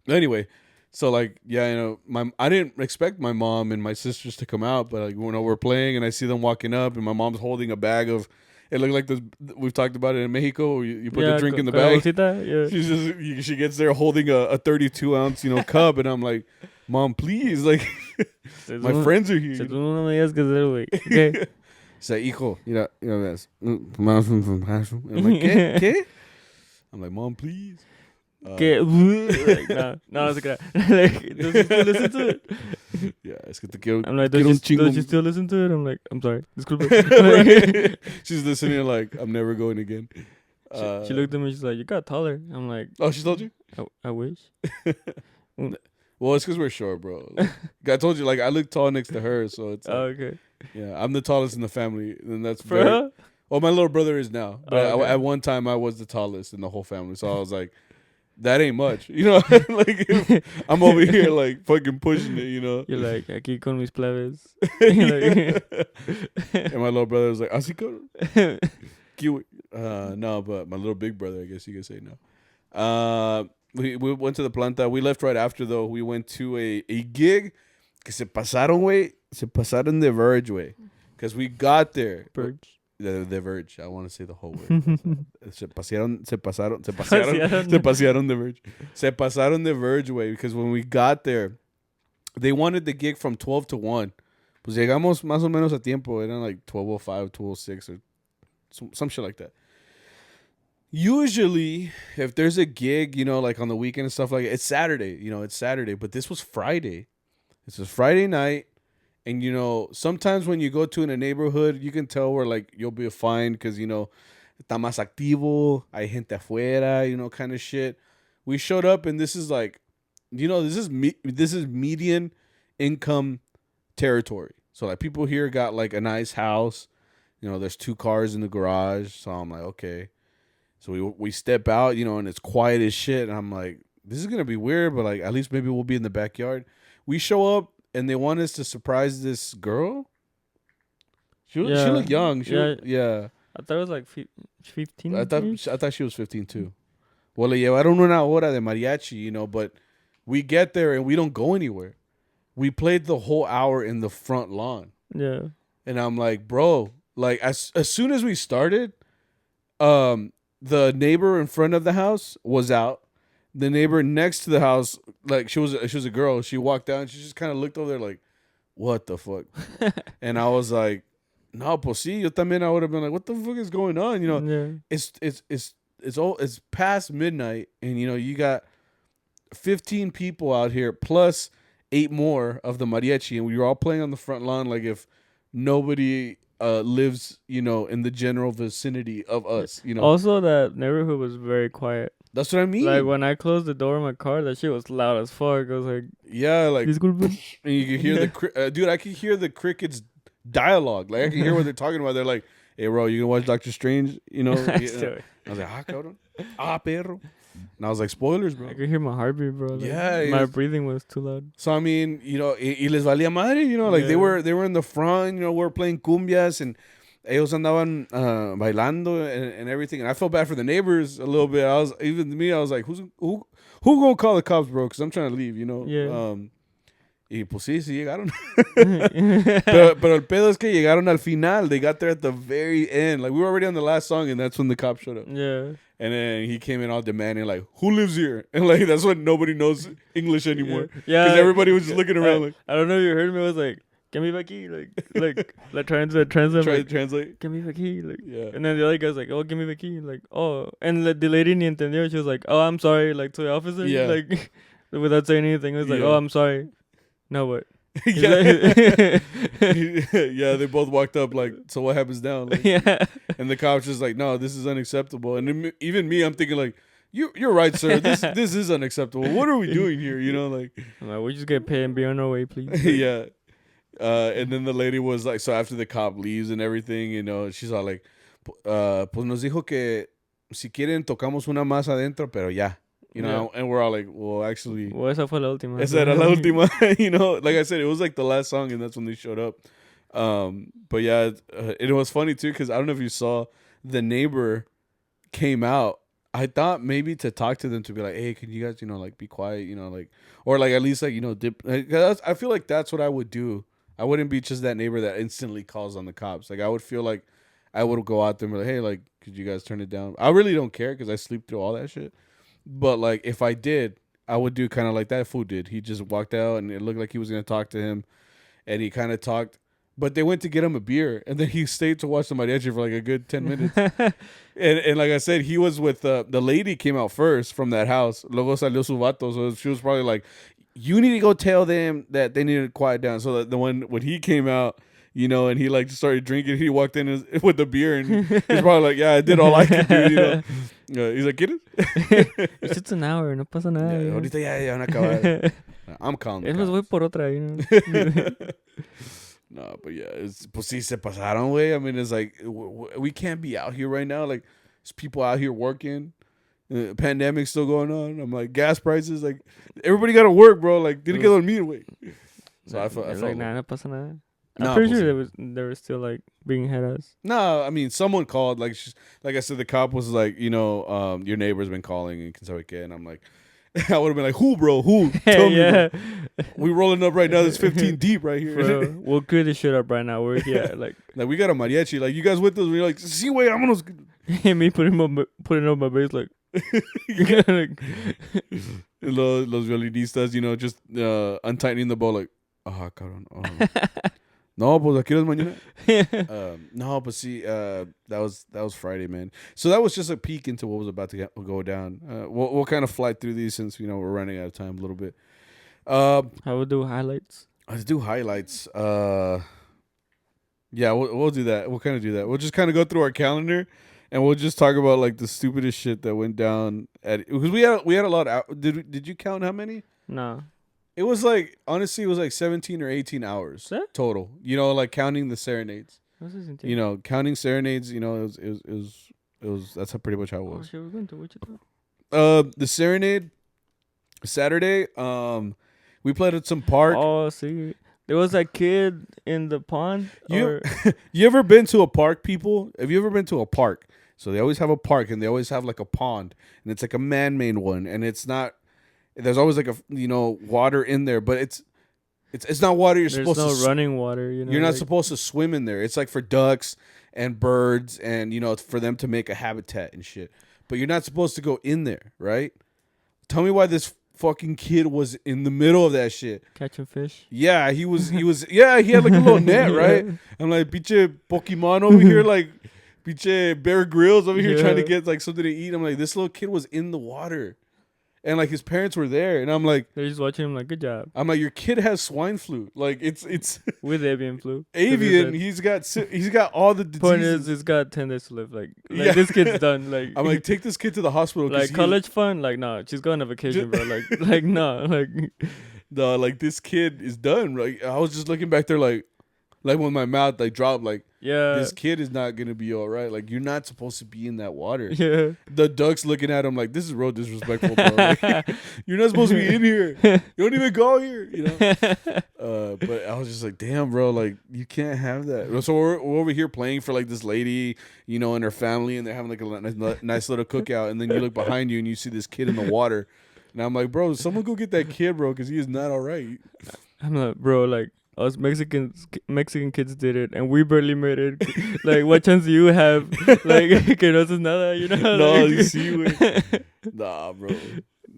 Anyway. So like, yeah, you know, I didn't expect my mom and my sisters to come out, but like, you know, we're playing and I see them walking up, and my mom's holding a bag of. It looked like we've talked about it in Mexico. Where you put the drink in the bag. Yeah. She gets there holding a 32-ounce, you know, cup, and I'm like, Mom, please, like, my friends are here. Okay. Say, hijo, mira, ves. I'm like, ¿qué? I'm like, Mom, please. Like, no, it's okay. Like, does he still listen to it? Yeah, es que te quiero. I'm like, does she still listen to it? I'm like, I'm sorry. Disculpe. She's listening like, I'm never going again. She looked at me. She's like, you got taller. I'm like, oh, she told you? I wish. Well, it's because we're short, bro. Like, I told you, like, I look tall next to her, so it's. Like, okay. Yeah, I'm the tallest in the family, and that's for her. Well, my little brother is now, but at one time I was the tallest in the whole family, so I was like. That ain't much, you know. Like I'm over here like fucking pushing it, you know. You're like aquí con mis plebes, and my little brother was like, "Así con." No, but my little big brother, I guess you could say no. We went to the planta. We left right after though. We went to a gig. Que se pasaron de Verge, way, because we got there. Verge. The Verge. I want to say the whole word. Se pasaron de Verge. Se pasaron de Verge, way, because when we got there, they wanted the gig from 12 to 1. Pues llegamos más o menos a tiempo. Eran like 12:05, 12:06, or some shit like that. Usually, if there's a gig, you know, like on the weekend and stuff like that, it's Saturday. You know, it's Saturday. But this was Friday. This was Friday night. And, you know, sometimes when you go to in a neighborhood, you can tell where, like, you'll be fine because, you know, está más activo, hay gente afuera, you know, kind of shit. We showed up, and this is, like, you know, this is median income territory. So, like, people here got, like, a nice house. You know, there's 2 cars in the garage. So I'm like, okay. So we step out, you know, and it's quiet as shit. And I'm like, this is going to be weird, but, like, at least maybe we'll be in the backyard. We show up. And they want us to surprise this girl. She looked young. Yeah. I thought it was like 15. I thought she was 15 too. Well, le llevaron una hora de mariachi, you know, but we get there and we don't go anywhere. We played the whole hour in the front lawn. Yeah. And I'm like, bro, like as soon as we started, the neighbor in front of the house was out. The neighbor next to the house, like she was a girl. She walked down. She just kind of looked over there, like, "What the fuck?" And I was like, "No, pues sí." Yo también I would have been like, "What the fuck is going on?" You know, it's past midnight, and you know you got 15 people out here plus 8 more of the mariachi, and we were all playing on the front lawn, like if nobody lives, you know, in the general vicinity of us. You know. Also, that neighborhood was very quiet. That's what I mean. Like when I closed the door of my car, that shit was loud as fuck. I was like, yeah, like, and you could hear dude, I could hear the crickets dialogue. Like I can hear what they're talking about. They're like, "Hey, bro, you gonna watch Doctor Strange?" You know. I was like, "Ah, cabrón, perro." And I was like, "Spoilers, bro." I could hear my heartbeat, bro. Like, yeah, my breathing was too loud. So I mean, you know, y les valía madre. You know, like they were in the front. You know, we were playing cumbias, and ellos andaban bailando and everything, and I felt bad for the neighbors a little bit. I was like, who gonna call the cops, bro? Because I'm trying to leave, you know. Yeah. Y pues sí llegaron. pero el pedo es que llegaron al final. They got there at the very end. Like, we were already on the last song, and that's when the cops showed up. Yeah. And then he came in all demanding, like, who lives here? And, like, that's when nobody knows English anymore. Yeah. Because everybody was just looking around, like. I don't know if you heard me. I was like, get me back here. Like trying to translate. Try to translate. Get me back here. Like, yeah. And then the other guy's like, oh, give me back here. Like, oh. And the lady ni entendió. She was like, oh, I'm sorry. Like, to the officer. Yeah. Like, without saying anything. It was like, oh, I'm sorry. No, what? yeah. Yeah, they both walked up like, so what happens now? Like, yeah. And the cop's just like, no, this is unacceptable. And then, even me, I'm thinking like, you're right, sir. This is unacceptable. What are we doing here? You know, like, I'm like, we just get paid and be on our way, please. yeah. And then the lady was like, so after the cop leaves and everything, you know, she's all like, pues nos dijo que si quieren tocamos una más adentro, pero ya. You know, and we're all like, well, actually. Well, esa fue la última. Esa era la última. You know, like I said, it was like the last song, and that's when they showed up. But yeah, it was funny too, because I don't know if you saw, the neighbor came out. I thought maybe to talk to them, to be like, hey, can you guys, you know, like, be quiet, you know, like, or like at least like, you know, dip. I feel like that's what I would do. I wouldn't be just that neighbor that instantly calls on the cops. Like, I would feel like I would go out there and be like, hey, like, could you guys turn it down? I really don't care, because I sleep through all that shit. But, like, if I did, I would do kind of like that fool did. He just walked out, and it looked like he was going to talk to him. And he kind of talked. But they went to get him a beer. And then he stayed to watch the mariachi for, like, a good 10 minutes. and like I said, he was with the lady came out first from that house. Luego salió su vato. So she was probably like, you need to go tell them that they need to quiet down. So that when he came out, you know, and he, like, started drinking, he walked in with the beer. And he's probably like, yeah, I did all I could do, you know. He's like, get it? It's just an hour, no pasa nada. Yeah, ahorita ya van a acabar. I'm calm. Es más, voy por otra, you know. No, but yeah, pues sí se pasaron, güey. I mean, it's like, we can't be out here right now. Like, there's people out here working. Pandemic's still going on. I'm like, gas prices, like, everybody got to work, bro. Like, tiene que dormir, güey. So I felt like, nah, no pasa nada. I'm nah, pretty sure they were still like being head us. No, I mean, someone called. Like I said, the cop was like, you know, your neighbor's been calling and sabe qué. And I'm like, I would have been like, who, bro? Who? Tell me, bro. We rolling up right now. There's 15 deep right here. Bro, we'll clear this shit up right now. We're here. Like we got a mariachi. Like, you guys with us? We're like, sí, güey, vámonos. Me putting up my bass like. Like los violinistas, you know, just untightening the bow like, cabrón. No, pues aquí es mañana. No, but see, that was Friday, man. So that was just a peek into what was about to go down. We'll kind of fly through these since, you know, we're running out of time a little bit. I will do highlights. Let's do highlights. Yeah, we'll do that. We'll kind of do that. We'll just kind of go through our calendar, and we'll just talk about like the stupidest shit that went down because we had a lot. Did you count how many? No. It was like, honestly, it was like 17 or 18 hours total. You know, like counting the serenades. You know, counting serenades. You know, it was that's pretty much how it was. Oh shit, we're going to Wichita. The serenade Saturday. We played at some park. Oh, see, there was a kid in the pond. You ever been to a park, people? Have you ever been to a park? So they always have a park, and they always have like a pond, and it's like a man-made one, and it's not. There's always like a water in there, but it's not water you're supposed to. There's no running water. You know, you're not supposed to swim in there. It's like for ducks and birds, and for them to make a habitat and shit. But you're not supposed to go in there, right? Tell me why this fucking kid was in the middle of that shit catching fish. Yeah, he was. Yeah, he had like a little net, right? I'm like, pinche Pokemon over here, like pinche Bear Grylls over here trying to get like something to eat. I'm like, this little kid was in the water. And like his parents were there, and I'm like, they're just watching him. Like, good job. I'm like, your kid has swine flu. Like, it's with avian flu. Avian. He's got all the diseases. Point is, he's got 10 days to live. Like this kid's done. Like, I'm like, take this kid to the hospital. Like college fun. Like, no, she's going on vacation, bro. Like no, like no, like this kid is done. Like, I was just looking back there, like like when my mouth like dropped, like this Yeah. kid is not gonna be all right. Like you're not supposed to be in that water. Yeah. The ducks looking at him like this is real disrespectful, bro. Like, you're not supposed to be in here. You don't even go here, you know. But I was just like, damn, bro, like you can't have that. So we're over here playing for like this lady, you know, and her family, and they're having like a nice little cookout, and then you look behind you and you see this kid in the water, and I'm like, bro, someone go get that kid, bro, because he is not all right. I'm like, bro, like us Mexican kids did it, and we barely made it. Like, what chance do you have? Like, que no haces nada, you know? No, like, you see, güey. Nah, bro.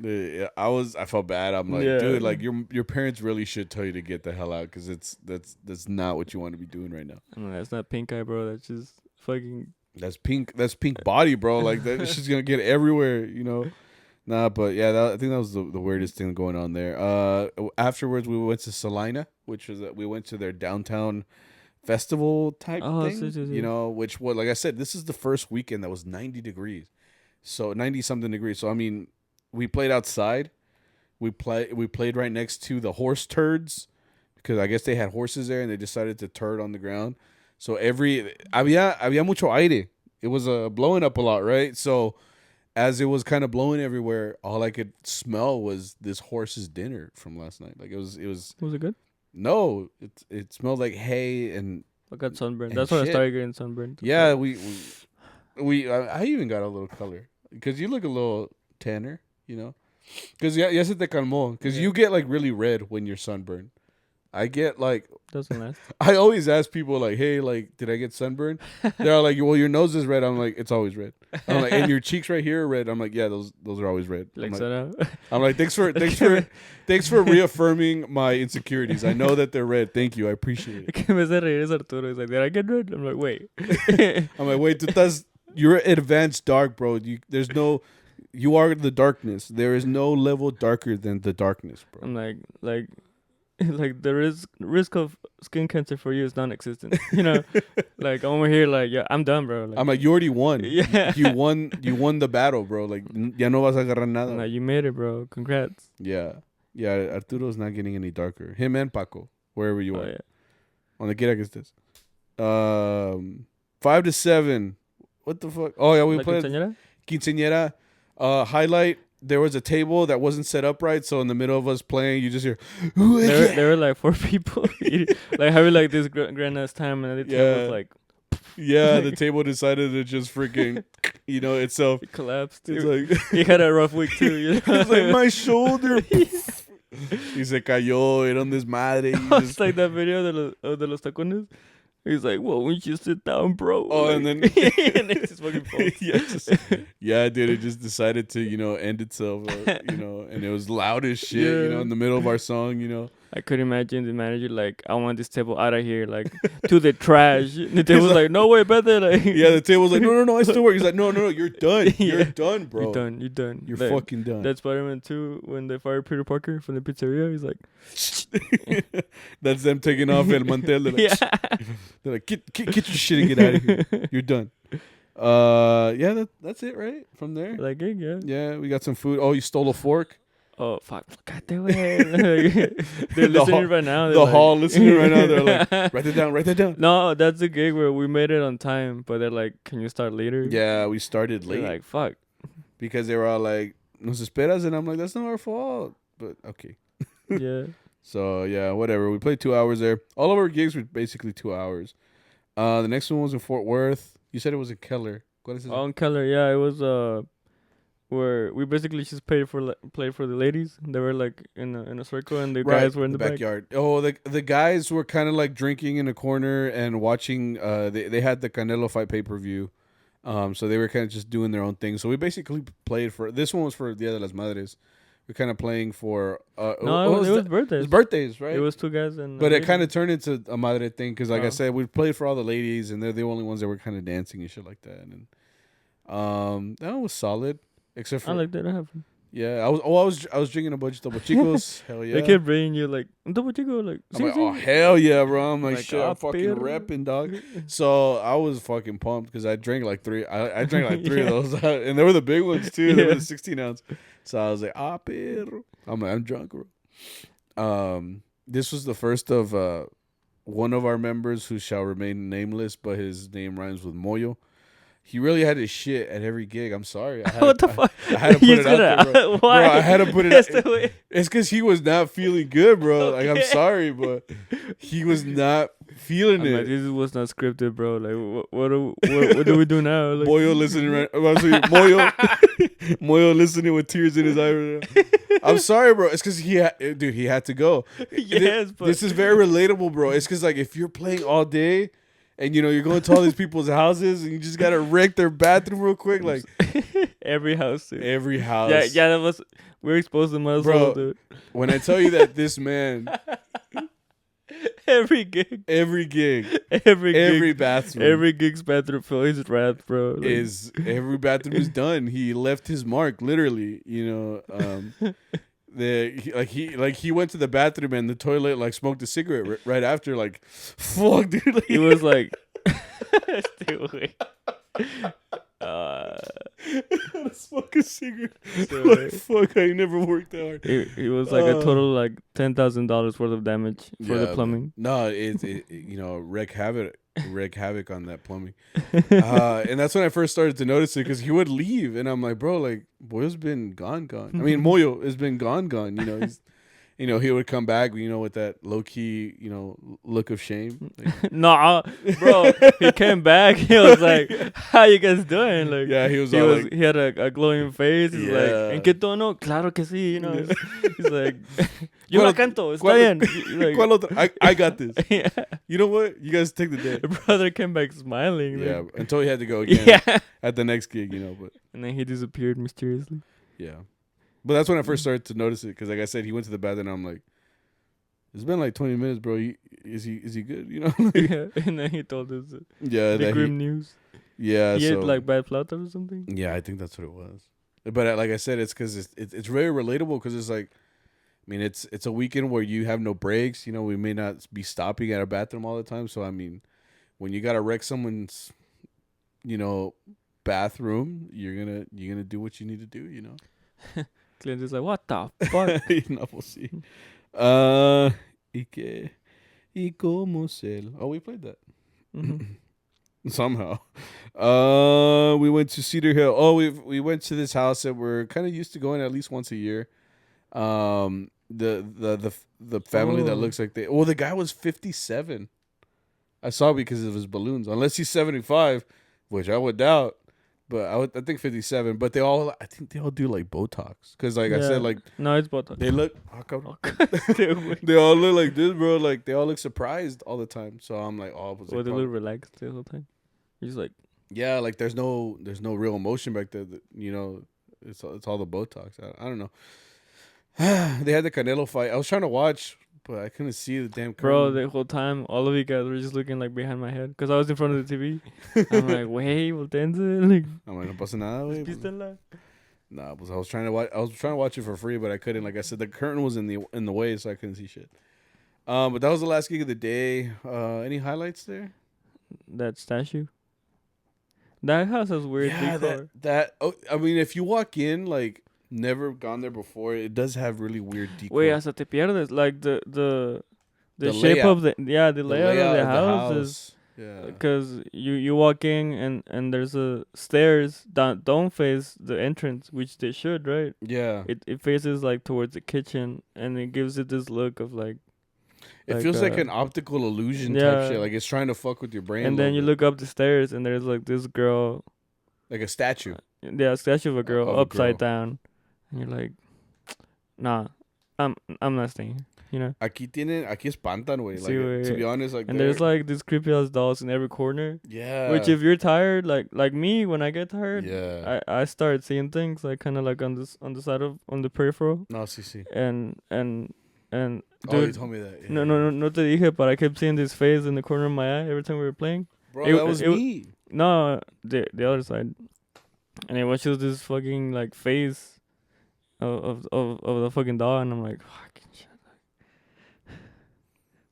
Yeah, I felt bad. I'm like, dude, like your parents really should tell you to get the hell out because that's not what you want to be doing right now. I'm like, that's not pink eye, bro. That's just fucking. That's pink body, bro. Like that shit's gonna get everywhere, you know. Nah, but yeah, I think that was the weirdest thing going on there. Afterwards, we went to Salina, which was we went to their downtown festival type thing, you know. Which was, like I said, this is the first weekend that was 90 degrees, so 90 something degrees. So I mean, we played outside. We played right next to the horse turds because I guess they had horses there and they decided to turd on the ground. So había mucho aire. It was blowing up a lot, right? So as it was kind of blowing everywhere, all I could smell was this horse's dinner from last night. Like it was. Was it good? No, it smelled like hay and. I got sunburned. That's why I started getting sunburned. Yeah, I even got a little color because you look a little tanner, you know. Because ya se te calmó. Because you get like really red when you're sunburned. I get like. Doesn't last. I always ask people like, hey, like, did I get sunburned? They're like, well, your nose is red. I'm like, it's always red. I'm like, and your cheeks right here are red. I'm like, yeah, those are always red. I'm like, thanks for reaffirming my insecurities. I know that they're red. Thank you. I appreciate it. Arturo. He's like, did I get red? I'm like, wait. I'm like, wait, you're advanced dark, bro. You are the darkness. There is no level darker than the darkness, bro. I'm like the risk of skin cancer for you is non-existent. You know, like I'm over here, like yeah, I'm done, bro. Like, I'm like, you already won. Yeah, you won the battle, bro. Like ya no vas a agarrar nada. Like, you made it, bro. Congrats. Yeah. Arturo's not getting any darker. Him and Paco, wherever you are. Yeah. On the quiera que estés. 5 to 7. What the fuck? Oh yeah, we played quinceañera. Highlight. There was a table that wasn't set up right, so in the middle of us playing, you just hear. There were like 4 people, like having like this grand ass time, and the table was like. Yeah, the table decided to just freaking, you know, itself. It collapsed. It's like he had a rough week too. You know? It's like my shoulder. Y se cayó. Era un desmadre. It's like that video de los tacones. He's like, well, when you sit down, bro. Oh, like, and then and it's just fucking falls. Yeah, dude, it just decided to, you know, end itself, you know, and it was loud as shit, you know, in the middle of our song, you know. I could imagine the manager like, I want this table out of here, like to the trash. The table was like, no way, better. Like, yeah, the table was like, no, I still work. He's like, no, you're done. You're done, bro. You're done. You're fucking done. That's Spider-Man 2 when they fired Peter Parker from the pizzeria. He's like, that's them taking off El Mantel. They're like, they're like, get your shit and get out of here. You're done. Yeah, that's it, right? From there. Like, yeah. Yeah, we got some food. Oh, you stole a fork? Oh, fuck. God damn it. They're listening right now. The hall listening right now. They're like, write that down. No, that's a gig where we made it on time, but they're like, can you start later? Yeah, we started late. They're like, fuck. Because they were all like, nos esperas? And I'm like, that's not our fault. But, okay. Yeah. So, yeah, whatever. We played 2 hours there. All of our gigs were basically 2 hours. The next one was in Fort Worth. You said it was in Keller. Oh, in Keller, yeah. It was, where we basically just played for the ladies. They were like in a circle, and the guys were in the backyard. Oh, the guys were kind of like drinking in a corner and watching. They had the Canelo fight pay-per-view, so they were kind of just doing their own thing. So we basically played for this one was for Dia de las Madres. We're kind of playing for. No, it was birthdays. It was birthdays, right? It was 2 guys but it kind of turned into a Madre thing because, like I said, we played for all the ladies, and they're the only ones that were kind of dancing and shit like that. And that one was solid. Except for I like that it happened. Yeah, I was drinking a bunch of Topo Chicos. Hell yeah. They kept bringing you like Topo Chico, like. I'm like, oh hell yeah, bro. I'm like shit, I'm fucking repping, dog. So I was fucking pumped because I drank like 3. I drank like 3 of those, and they were the big ones too. They were the 16 ounce. So I was like, perro. I'm drunk, bro. This was the first of one of our members who shall remain nameless, but his name rhymes with Moyo. He really had his shit at every gig. I'm sorry. What the fuck? I had to put it out there, bro. Why? Bro, I had to put it out. It's because he was not feeling good, bro. Okay. Like, I'm sorry, but he was not feeling it. Like, this was not scripted, bro. Like, what do we do now? Like, Moyo listening right. Moyo listening with tears in his eyes right now. I'm sorry, bro. It's because he had to go. Yes, but this is very relatable, bro. It's because, like, if you're playing all day and, you know, you're going to all these people's houses and you just got to wreck their bathroom real quick, like. Every house, dude. Every house. Yeah, that was. We're exposed to my soul, dude. When I tell you that this man. Every gig. Every bathroom. Every gig's bathroom fill is wrapped, bro. Like, every bathroom is done. He left his mark, literally. You know, he went to the bathroom and the toilet like smoked a cigarette right after. Like, fuck, dude. Like, he was like, smoke a cigarette. Like, fuck, I never worked that hard. It was like a total like $10,000 worth of damage for the plumbing. No, it you know, wreak havoc on that plumbing. And that's when I first started to notice it, because he would leave and I'm like, bro, like, Moyo's been gone. I mean, Moyo has been gone. You know, he's. You know, he would come back, you know, with that low-key, you know, look of shame. Like, nah, bro, he came back. He was like, how you guys doing? Like, yeah, he had a glowing face. He's like, ¿en qué tono? Claro que sí. You know, he's like, yo la canto, está bien. ¿Cuál otra? I got this. Yeah. You know what? You guys take the day. The brother came back smiling. Yeah, like, until he had to go again at the next gig, you know. But and then he disappeared mysteriously. Yeah. But that's when I first started to notice it, because, like I said, he went to the bathroom, and I'm like, it's been like 20 minutes, bro. Is he good? You know? Like, yeah. And then he told us the grim news. Yeah. He ate like bad flauta or something. Yeah, I think that's what it was. But like I said, it's because it's very relatable, because it's like, I mean, it's a weekend where you have no breaks. You know, we may not be stopping at a bathroom all the time. So, I mean, when you got to wreck someone's, you know, bathroom, you're gonna do what you need to do, you know? Clint is like, what the fuck? No, we'll see. ¿Y qué? ¿Y cómo se? Oh, we played that. Mm-hmm. Somehow. We went to Cedar Hill. Oh, we went to this house that we're kind of used to going at least once a year. The family that looks like the guy was 57. I saw because of his balloons. Unless he's 75, which I would doubt. But I think 57. But I think they all do like Botox, because like I said, like, no, it's Botox. They look. They all look like this, bro. Like, they all look surprised all the time. So I'm like, oh, they look relaxed the whole time. He's like, yeah, like there's no real emotion back there. You know, it's all the Botox. I don't know. They had the Canelo fight. I was trying to watch, but I couldn't see the damn. Bro, the whole time, all of you guys were just looking like behind my head, because I was in front of the TV. I'm like, wait, voltense. Like, I'm like, no pasa nada, güey. Nah, I was trying to watch it for free, but I couldn't. Like I said, the curtain was in the way, so I couldn't see shit. But that was the last gig of the day. Any highlights there? That statue. That house has weird decor. I mean, if you walk in, like, never gone there before, it does have really weird decor. Wait, hasta te pierdes. Like the shape layout. of the layout of the house is, yeah. Because you walk in and there's a stairs that don't face the entrance, which they should, right? Yeah. It faces like towards the kitchen, and it gives it this look of like. It feels like an optical illusion type shit. Like, it's trying to fuck with your brain. And then you look up the stairs, and there's like this girl. Like a statue. A statue of a girl upside down. And you're like, nah, I'm not staying here. You know. Aquí espantan, güey. Like, to be honest, like. And there's like these creepy ass dolls in every corner. Yeah. Which, if you're tired, like me, when I get tired, yeah, I start seeing things like kind of like on the side of on the peripheral. No, sí. And dude, you told me that. Yeah. No te dije, but I kept seeing this face in the corner of my eye every time we were playing. Bro, that was me. No, the other side. And it was just this fucking like face of the fucking doll, and I'm like, fucking shit.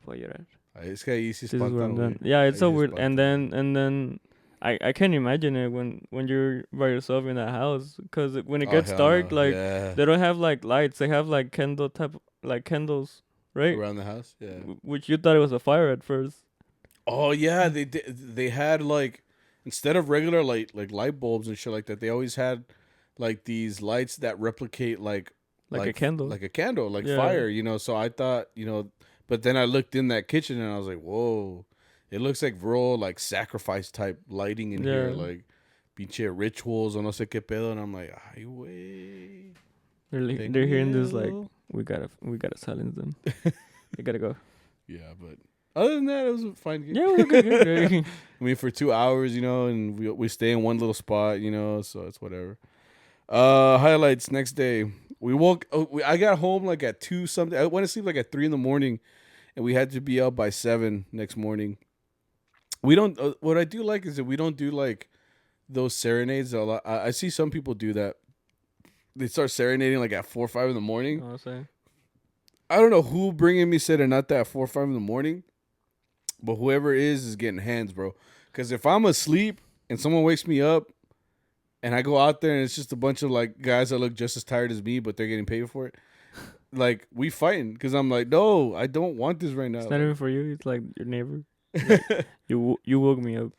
Voy a llorar. Es que ahí sí espantan. Yeah, it's so weird. And then I can't imagine it when you're by yourself in that house, because when it gets dark, like they don't have like lights, they have like candles, right? Around the house, yeah. Which you thought it was a fire at first. Oh yeah, they did. They had like instead of regular light bulbs and shit like that, they always had like these lights that replicate Like a candle. like a candle, like Yeah. fire. So I thought, but then I looked in that kitchen and I was like, whoa, it looks like real like sacrifice type lighting in here, like pinche rituals or no sé qué pedo, and I'm like, ay wey. They're hearing this like we gotta silence them. They gotta go. Yeah, but other than that, it was a fine game. Yeah, it was a good game. I mean, for 2 hours, and we stay in one little spot, so it's whatever. Highlights next day. I got home like at 2 something. I went to sleep like at 3 in the morning, and we had to be up by 7 next morning. We don't. What I do like is that we don't do like those serenades a lot. I see some people do that. They start serenading like at 4 or 5 in the morning. I don't know who bringing me serenata at 4 or 5 in the morning, but whoever is getting hands, bro. Because if I'm asleep and someone wakes me up and I go out there and it's just a bunch of like guys that look just as tired as me, but they're getting paid for it, like we fighting. Because I'm like, no, I don't want this right now. It's not even for you. It's like your neighbor. Like, you woke me up,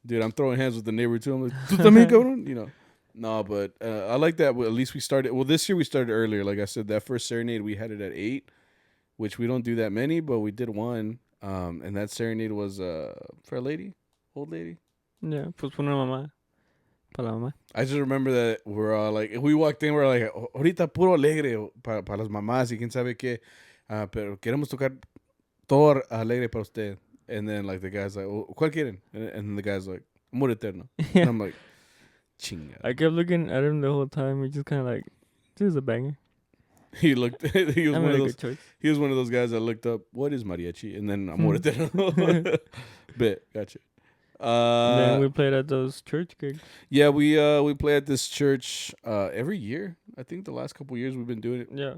dude. I'm throwing hands with the neighbor too. I'm like, ¿tú también, cabrón? No, but I like that. At least we started. Well, this year we started earlier. Like I said, that first serenade we had it at 8, which we don't do that many, but we did one. And that serenade was for a lady, old lady. Yeah, pues una mamá, para la mamá. I just remember that we're all like, we walked in, we're like, ahorita puro alegre para las mamás y quién sabe qué, pero queremos tocar todo alegre para usted. And then like the guy's like, ¿cuál quieren? And then the guy's like, Amor Eterno. And I'm like, chinga. I kept looking at him the whole time. He just kind of like, this is a banger. He looked. He was one of those. Choice. He was one of those guys that looked up what is mariachi, and then Amor Eterno. Bet, gotcha. Then we played at those church gigs. Yeah, we play at this church every year. I think the last couple years we've been doing it. Yeah.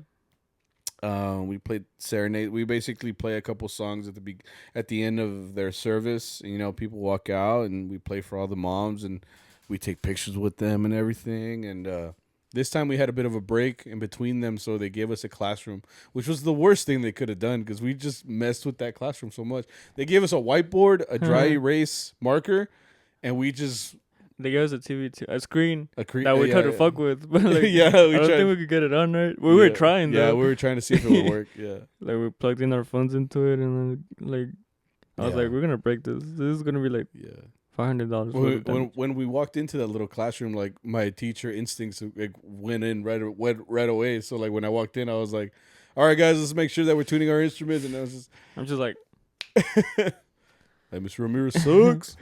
We played serenade. We basically play a couple songs at the end of their service. People walk out and we play for all the moms and we take pictures with them and everything. And this time we had a bit of a break in between them, so they gave us a classroom, which was the worst thing they could have done because we just messed with that classroom so much. They gave us a whiteboard, a dry erase marker, and we just... They gave us a TV, a screen that we tried to fuck with. But like, yeah, I don't think we could get it on right. We were trying, though. Yeah, we were trying to see if it would work, yeah. Like, we plugged in our phones into it, and then, like, I was like, we're going to break this. This is going to be, like... Yeah. $500. When we walked into that little classroom, like my teacher instincts like went in right away. So like when I walked in, I was like, "All right, guys, let's make sure that we're tuning our instruments." And I'm just like, "Hey, Mr. Ramirez sucks."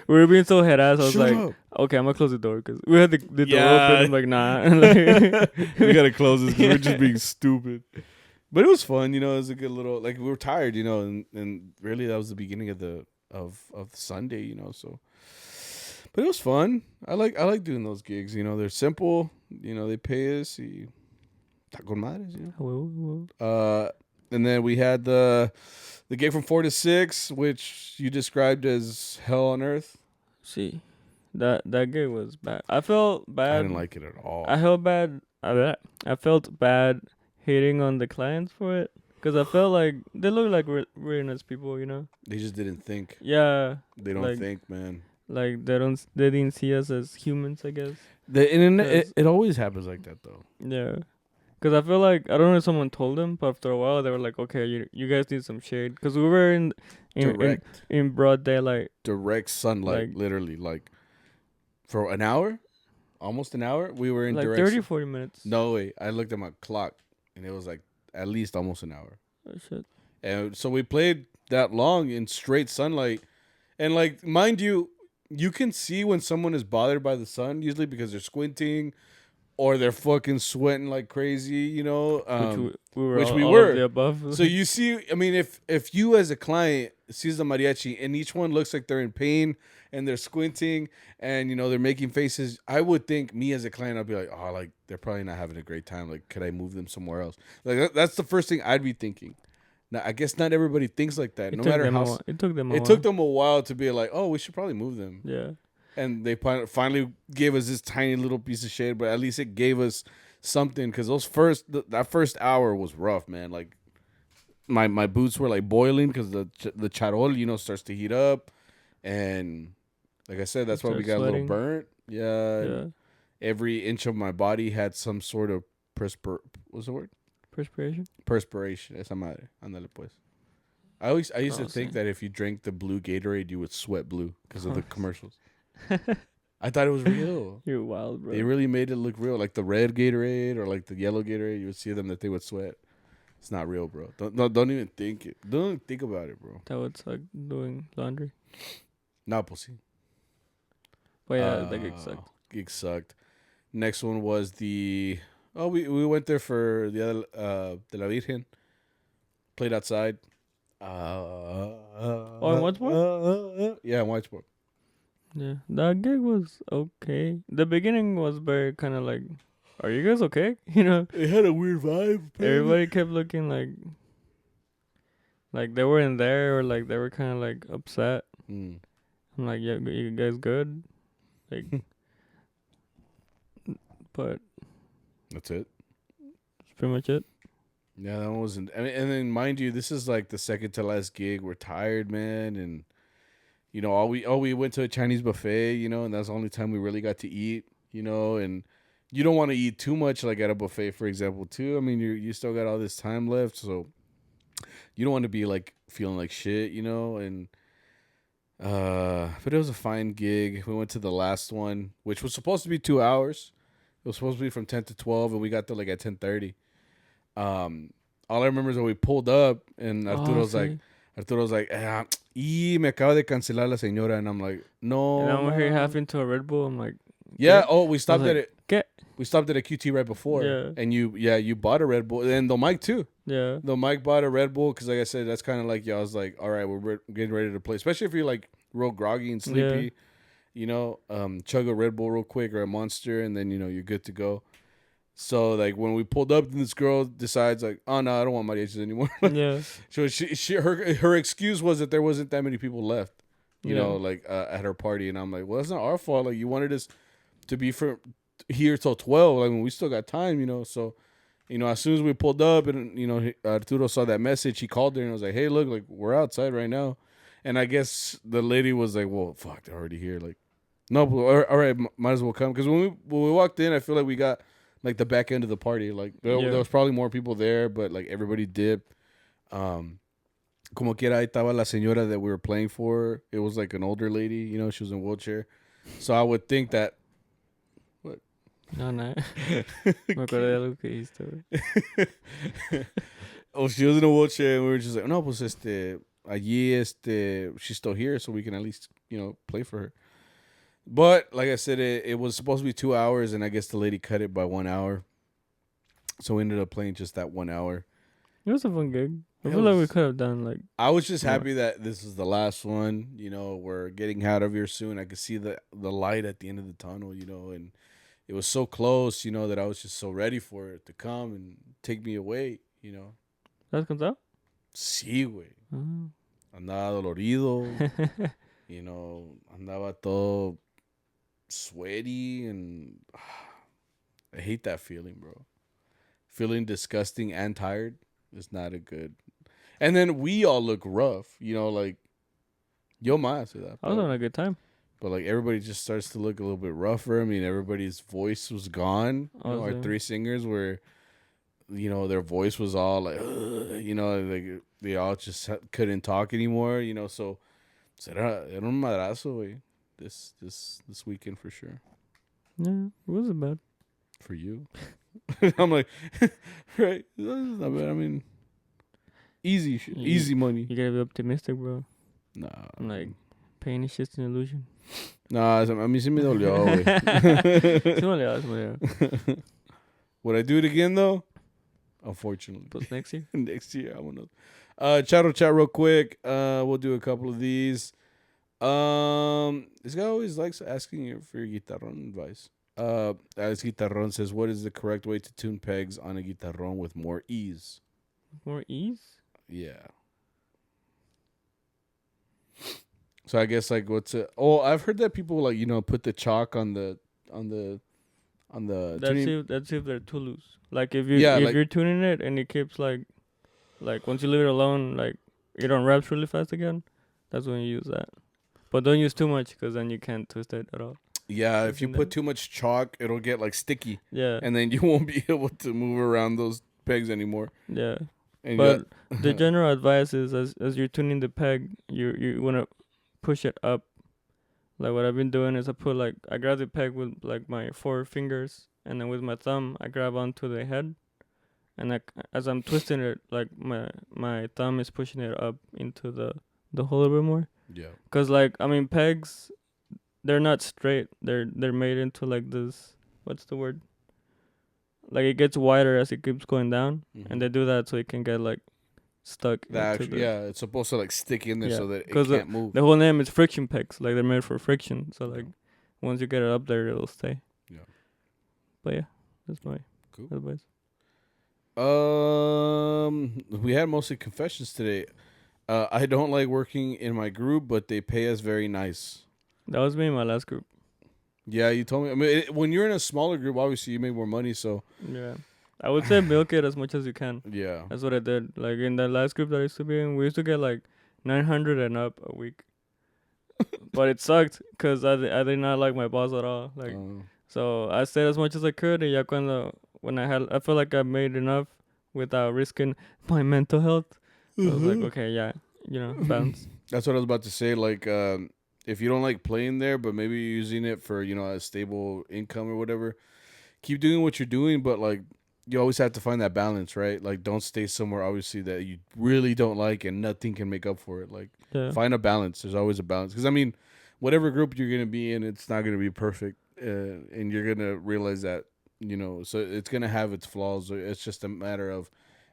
We were being so head ass. I was Shut like, up. "Okay, I'm gonna close the door because we had the door open." I'm like, "Nah." We gotta close this because we're just being stupid. But it was fun, It was a good little we were tired, and really that was the beginning of the Sunday, So, but it was fun. I like doing those gigs. They're simple. They pay us. Está con madres, and then we had the gig from 4 to 6, which you described as hell on earth. See, that gig was bad. I felt bad. I didn't like it at all. I felt bad hating on the clients for it. Because I felt like they look like really nice people, They just didn't think. Yeah. They don't think, man. Like they didn't see us as humans, I guess. It always happens like that, though. Yeah. Because I feel like, I don't know if someone told them, but after a while they were like, okay, you guys need some shade. Because we were in broad daylight. Direct sunlight, literally. Like, for an hour? Almost an hour? We were in like direct 30, 40 minutes. No way. I looked at my clock, and it was like at least almost an hour. Oh, shit. And so we played that long in straight sunlight. And, like, mind you, you can see when someone is bothered by the sun, usually because they're squinting or they're fucking sweating like crazy, which we were. Of the above. So you see, I mean, if you as a client sees the mariachi and each one looks like they're in pain and they're squinting and, they're making faces, I would think, me as a client, I'd be like, oh, like, they're probably not having a great time. Like, could I move them somewhere else? Like, that's the first thing I'd be thinking. Now, I guess not everybody thinks like that. No matter how... It took them a while. It took them a while to be like, oh, we should probably move them. Yeah. And they finally gave us this tiny little piece of shade, but at least it gave us something, because that first hour was rough, man. Like, my boots were like boiling because the charol, you know, starts to heat up, and like I said, that's why we got sweating. a little burnt. Yeah. Yeah. Every inch of my body had some sort of what's the word? Perspiration. Esa madre. Ándale pues. I used to think that if you drank the blue Gatorade, you would sweat blue because of the commercials. I thought it was real. You're wild, bro. They really made it look real, like the red Gatorade or like the yellow Gatorade. You would see them that they would sweat. It's not real, bro. Don't even think it. Don't even think about it, bro. That would suck doing laundry. Nah, pues sí. But yeah, that gig sucked. Gig sucked. Next one was we went there for the de la Virgen. Played outside. In Whitesport? Yeah, in Whitesport. Yeah, that gig was okay. The beginning was very kind of like, are you guys okay? You know, it had a weird vibe. Everybody kept looking like they weren't there, or like they were kind of like upset. I'm like, yeah, you guys good? Like, but that's it. That's pretty much it. Yeah, that one wasn't. I mean, and then mind you, this is like the second to last gig. We're tired, man, and you know, we went to a Chinese buffet, you know, and that's the only time we really got to eat, you know, and you don't want to eat too much, like at a buffet, for example, too. I mean, you still got all this time left, so you don't want to be like feeling like shit, you know, and but it was a fine gig. We went to the last one, which was supposed to be 2 hours. It was supposed to be from 10 to 12, and we got there like at 10:30. All I remember is when we pulled up, and Arturo was like, y me acaba de cancelar la señora, and I'm like, no. And I'm here half into a Red Bull. I'm like, yeah. Oh, we stopped at it. ¿Qué? We stopped at a QT right before. Yeah. And you bought a Red Bull, and the Mike too. Yeah. The Mike bought a Red Bull because, like I said, that's kind of like, I was like, all right, we're getting ready to play, especially if you're like real groggy and sleepy. Yeah. You know, chug a Red Bull real quick or a Monster, and then, you know, you're good to go. So, like, when we pulled up, this girl decides, like, oh, no, I don't want mariachis anymore. Yeah. So, her excuse was that there wasn't that many people left, you know, like, at her party. And I'm like, well, that's not our fault. Like, you wanted us to be here till 12. Like, we still got time, you know. So, you know, as soon as we pulled up and, you know, Arturo saw that message, he called her and was like, hey, look, like, we're outside right now. And I guess the lady was like, well, fuck, they're already here. Like, no, all right, might as well come. Because when we walked in, I feel like we got, like, the back end of the party. Like, there was probably more people there, but, like, everybody dipped. Como quiera, ahí estaba la señora that we were playing for. It was, like, an older lady. You know, she was in a wheelchair. So I would think that... What? No. Me acordé de algo que dijiste. Oh, she was in a wheelchair, and we were just like, no, pues, allí, she's still here, so we can at least, you know, play for her. But like I said, it was supposed to be 2 hours, and I guess the lady cut it by 1 hour. So we ended up playing just that 1 hour. It was a fun gig. I feel like we could have done like. I was just happy that this is the last one. You know, we're getting out of here soon. I could see the light at the end of the tunnel. You know, and it was so close. You know, that I was just so ready for it to come and take me away. You know. ¿Has cansado? Sí, güey. Andaba dolorido. You know, andaba todo sweaty, and I hate that feeling, bro. Feeling disgusting and tired is not a good. And then we all look rough, you know, like yo más. I was having a good time, but like everybody just starts to look a little bit rougher. I mean, everybody's voice was gone. You know, our 3 singers were, you know, their voice was all like, you know, like they all just couldn't talk anymore. You know, so era un madrazo, güey. This weekend for sure. Yeah, it wasn't bad. For you. I'm like, right, that's not bad. I mean, easy shit. Easy money. You gotta be optimistic, bro. Nah. I'm like, pain is just an illusion. Nah, a mí sí me dolió, güey. Sí me dolió. Would I do it again, though? Unfortunately. But next year? Next year, I don't know. Chat real quick. We'll do a couple of these. This guy always likes asking you for your guitarrón advice. As Guitarrón says, what is the correct way to tune pegs on a guitarrón with more ease? More ease? Yeah. So I guess like I've heard that people like, you know, put the chalk on the That's if they're too loose. Like if you're tuning it and it keeps like like once you leave it alone, like it unwraps really fast again. That's when you use that. But don't use too much because then you can't twist it at all. Yeah, if you put too much chalk, it'll get like sticky. Yeah. And then you won't be able to move around those pegs anymore. Yeah. And but the general advice is as you're tuning the peg, you want to push it up. Like what I've been doing is I grab the peg with like my 4 fingers, and then with my thumb I grab onto the head, and like as I'm twisting it, like my thumb is pushing it up into the hole a little bit more. Yeah. Cause like I mean pegs, they're not straight. They're made into like this. What's the word? Like it gets wider as it keeps going down, and they do that so it can get like stuck. It's supposed to like stick in there so that it can't move. The whole name is friction pegs. Like they're made for friction. So like once you get it up there, it'll stay. Yeah. But yeah, that's my advice. We had mostly confessions today. I don't like working in my group, but they pay us very nice. That was me in my last group. Yeah, you told me. I mean, when you're in a smaller group, obviously you make more money. So yeah, I would say milk it as much as you can. Yeah, that's what I did. Like in the last group that I used to be in, we used to get like 900 and up a week. But it sucked because I did not like my boss at all. Like so I stayed as much as I could, and when I felt like I made enough without risking my mental health. I was like, okay, yeah, balance. That's what I was about to say. Like, if you don't like playing there, but maybe you're using it for, a stable income or whatever, keep doing what you're doing. But, like, you always have to find that balance, right? Like, don't stay somewhere, obviously, that you really don't like and nothing can make up for it. Like, find a balance. There's always a balance. Because, I mean, whatever group you're going to be in, it's not going to be perfect. And you're going to realize that, so it's going to have its flaws. It's just a matter of,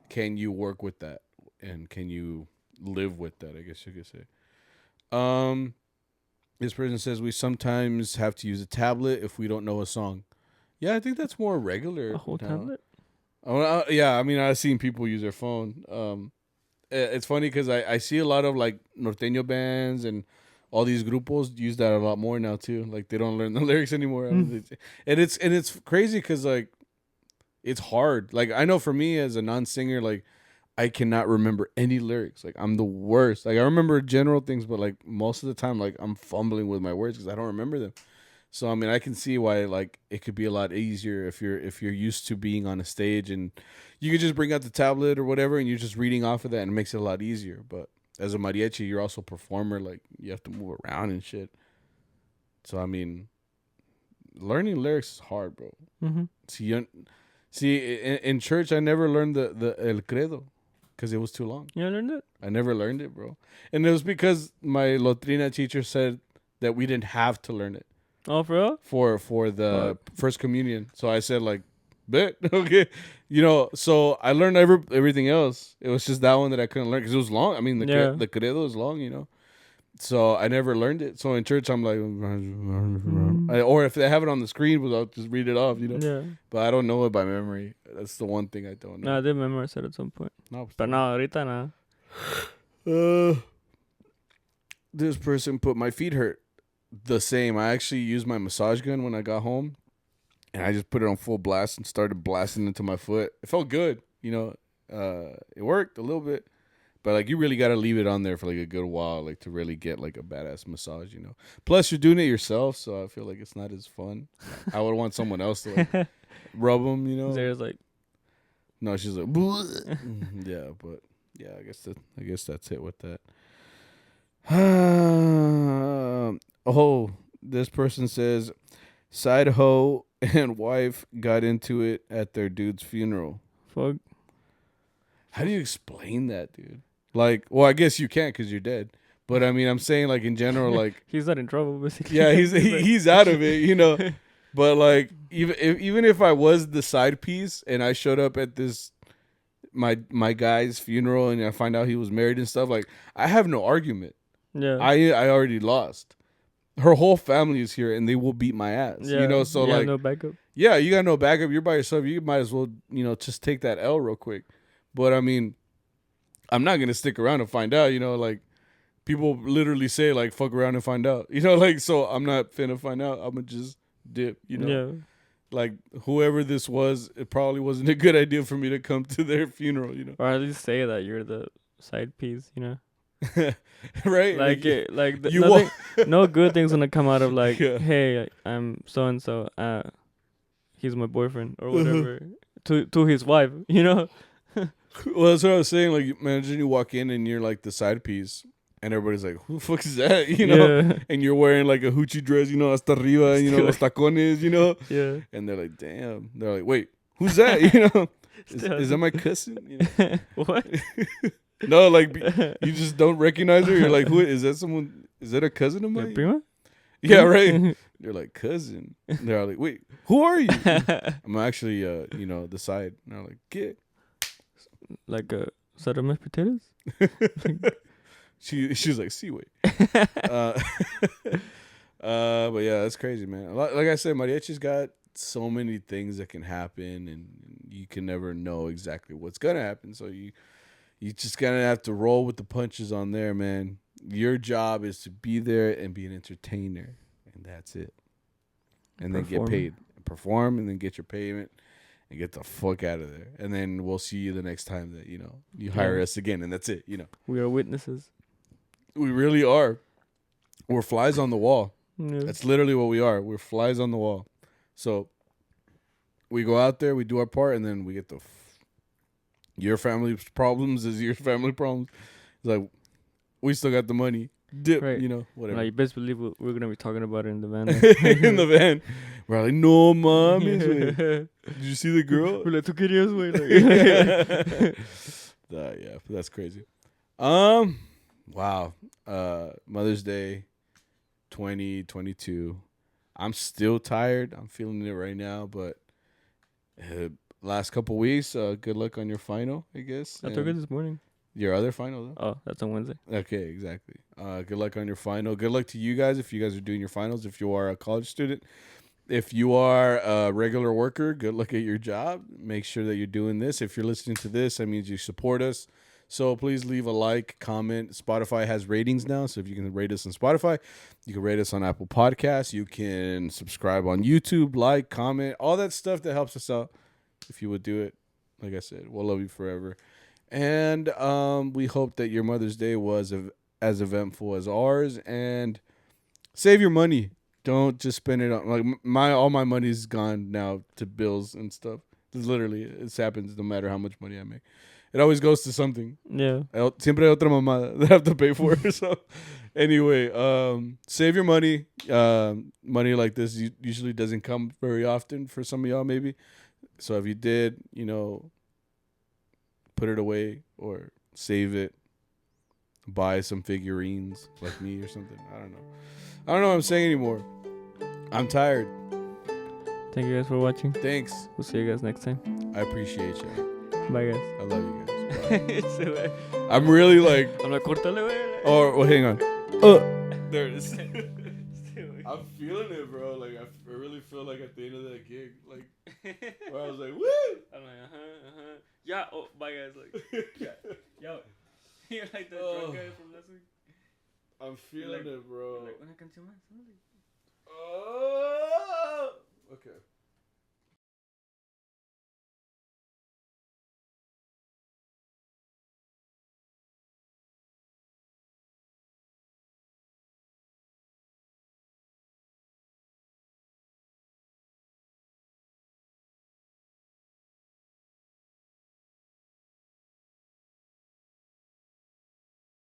can you work with that? And can you live with that, I guess you could say. This person says we sometimes have to use a tablet if we don't know a song. Yeah, I think that's more regular. A whole tablet? Yeah, I mean, I've seen people use their phone. It's funny because I see a lot of like norteño bands and all these grupos use that a lot more now too. Like they don't learn the lyrics anymore. And it's crazy because like it's hard. Like I know for me as a non-singer, like I cannot remember any lyrics. Like I'm the worst. Like I remember general things, but like most of the time, like I'm fumbling with my words because I don't remember them. So I mean, I can see why like it could be a lot easier if you're used to being on a stage and you could just bring out the tablet or whatever and you're just reading off of that and it makes it a lot easier. But as a mariachi, you're also a performer. Like you have to move around and shit. So I mean, learning lyrics is hard, bro. See, in church, I never learned the El Credo. Because it was too long. You learned it? I never learned it, bro. And it was because my Lotrina teacher said that we didn't have to learn it. Oh, for real? For the first communion. So I said, like, bet. Okay. So I learned everything else. It was just that one that I couldn't learn because it was long. I mean, the credo is long, So I never learned it. So in church, I'm like, or if they have it on the screen, I'll just read it off, Yeah. But I don't know it by memory. That's the one thing I don't know. No, I did memorize it at some point. No, but no, ahorita no. This person put my feet hurt. The same. I actually used my massage gun when I got home, and I just put it on full blast and started blasting into my foot. It felt good, It worked a little bit. But, like, you really got to leave it on there for, like, a good while, like, to really get, like, a badass massage, Plus, you're doing it yourself, so I feel like it's not as fun. I would want someone else to, like, rub them, There's, like... No, she's like... Yeah, but, yeah, I guess that's it with that. This person says, side hoe and wife got into it at their dude's funeral. Fuck. How do you explain that, dude? Like, well, I guess you can't because you're dead. But I mean, I'm saying like in general, like he's not in trouble, basically. Yeah, he's out of it, But like, even if I was the side piece and I showed up at this my guy's funeral and I find out he was married and stuff, like I have no argument. Yeah, I already lost. Her whole family is here and they will beat my ass. Yeah. So like no backup. Yeah, you got no backup. You're by yourself. You might as well just take that L real quick. But I mean, I'm not gonna stick around and find out. Like people literally say like fuck around and find out. Like so I'm not finna find out. I'm gonna just dip. Yeah. like whoever this was, it probably wasn't a good idea for me to come to their funeral, you know. Or at least say that you're the side piece, you know. Right? You nothing, no good thing's gonna come out of like, Yeah. hey, I'm so and so. He's my boyfriend or whatever. To his wife, you know. Well, that's what I was saying. Like, imagine you walk in and you're like the side piece, and everybody's like, "Who the fuck is that?" You know. Yeah. And you're wearing like a hoochie dress, you know, hasta arriba, you know, los tacones, you know. Yeah. And they're like, "Damn." They're like, "Wait, who's that?" You know. Is that my cousin? You know? What? No, like you just don't recognize her. You're like, who is that? Someone? Is that a cousin of mine? Prima? Yeah, right. They're like cousin. They're like, wait, who are you? I'm actually, the side. And they're like, get. Like a set of mashed potatoes? She's like, see, wait. But yeah, that's crazy, man. Like I said, Mariachi's got so many things that can happen, and you can never know exactly what's gonna happen. So you just gonna have to roll with the punches on there, man. Your job is to be there and be an entertainer, and that's it. And then get paid, perform, and then get your payment, and get the fuck out of there. And then we'll see you the next time that you hire us again, and that's it. We are witnesses. We really are. We're flies on the wall. Yeah. That's literally what we are. We're flies on the wall. So we go out there, we do our part, and then we get your family's problems is your family problems. It's like, we still got the money. Dip, right. Whatever. Like, you best believe we're going to be talking about it in the van. In the van. We're like, no, mames, güey. Did you see the girl? We're like, tú querías, güey. Yeah, that's crazy. Wow. Mother's Day 2022. I'm still tired. I'm feeling it right now, but last couple weeks, good luck on your final, I guess. I took it this morning. Your other final, though? Oh, that's on Wednesday. Okay, exactly. Good luck on your final. Good luck to you guys if you guys are doing your finals, if you are a college student. If you are a regular worker, good luck at your job. Make sure that you're doing this. If you're listening to this, that means you support us. So please leave a like, comment. Spotify has ratings now, so if you can rate us on Spotify, you can rate us on Apple Podcasts. You can subscribe on YouTube, like, comment, all that stuff that helps us out. If you would do it, like I said, we'll love you forever. And we hope that your Mother's Day was as eventful as ours. And save your money. Don't just spend it on all my money's gone now to bills and stuff. Literally, it happens no matter how much money I make. It always goes to something. Yeah. Siempre hay otra mamada that I have to pay for. So anyway, save your money. Money like this usually doesn't come very often for some of y'all, maybe. So if you did, put it away or save it. Buy some figurines like me or something. I don't know what I'm saying anymore. I'm tired. Thank you guys for watching. Thanks. We'll see you guys next time. I appreciate you. Bye, guys. I love you guys. Bye. I'm really like. I'm like, cortale, Oh, hang on. There it is. I'm feeling it, bro. Like I really feel like at the end of that gig, like where I was like, woo. I'm like, yeah. Oh, bye, guys. Like, yeah. Yo, you're like the drunk guy from last week. I'm feeling it, bro. Like, una canción más. Oh.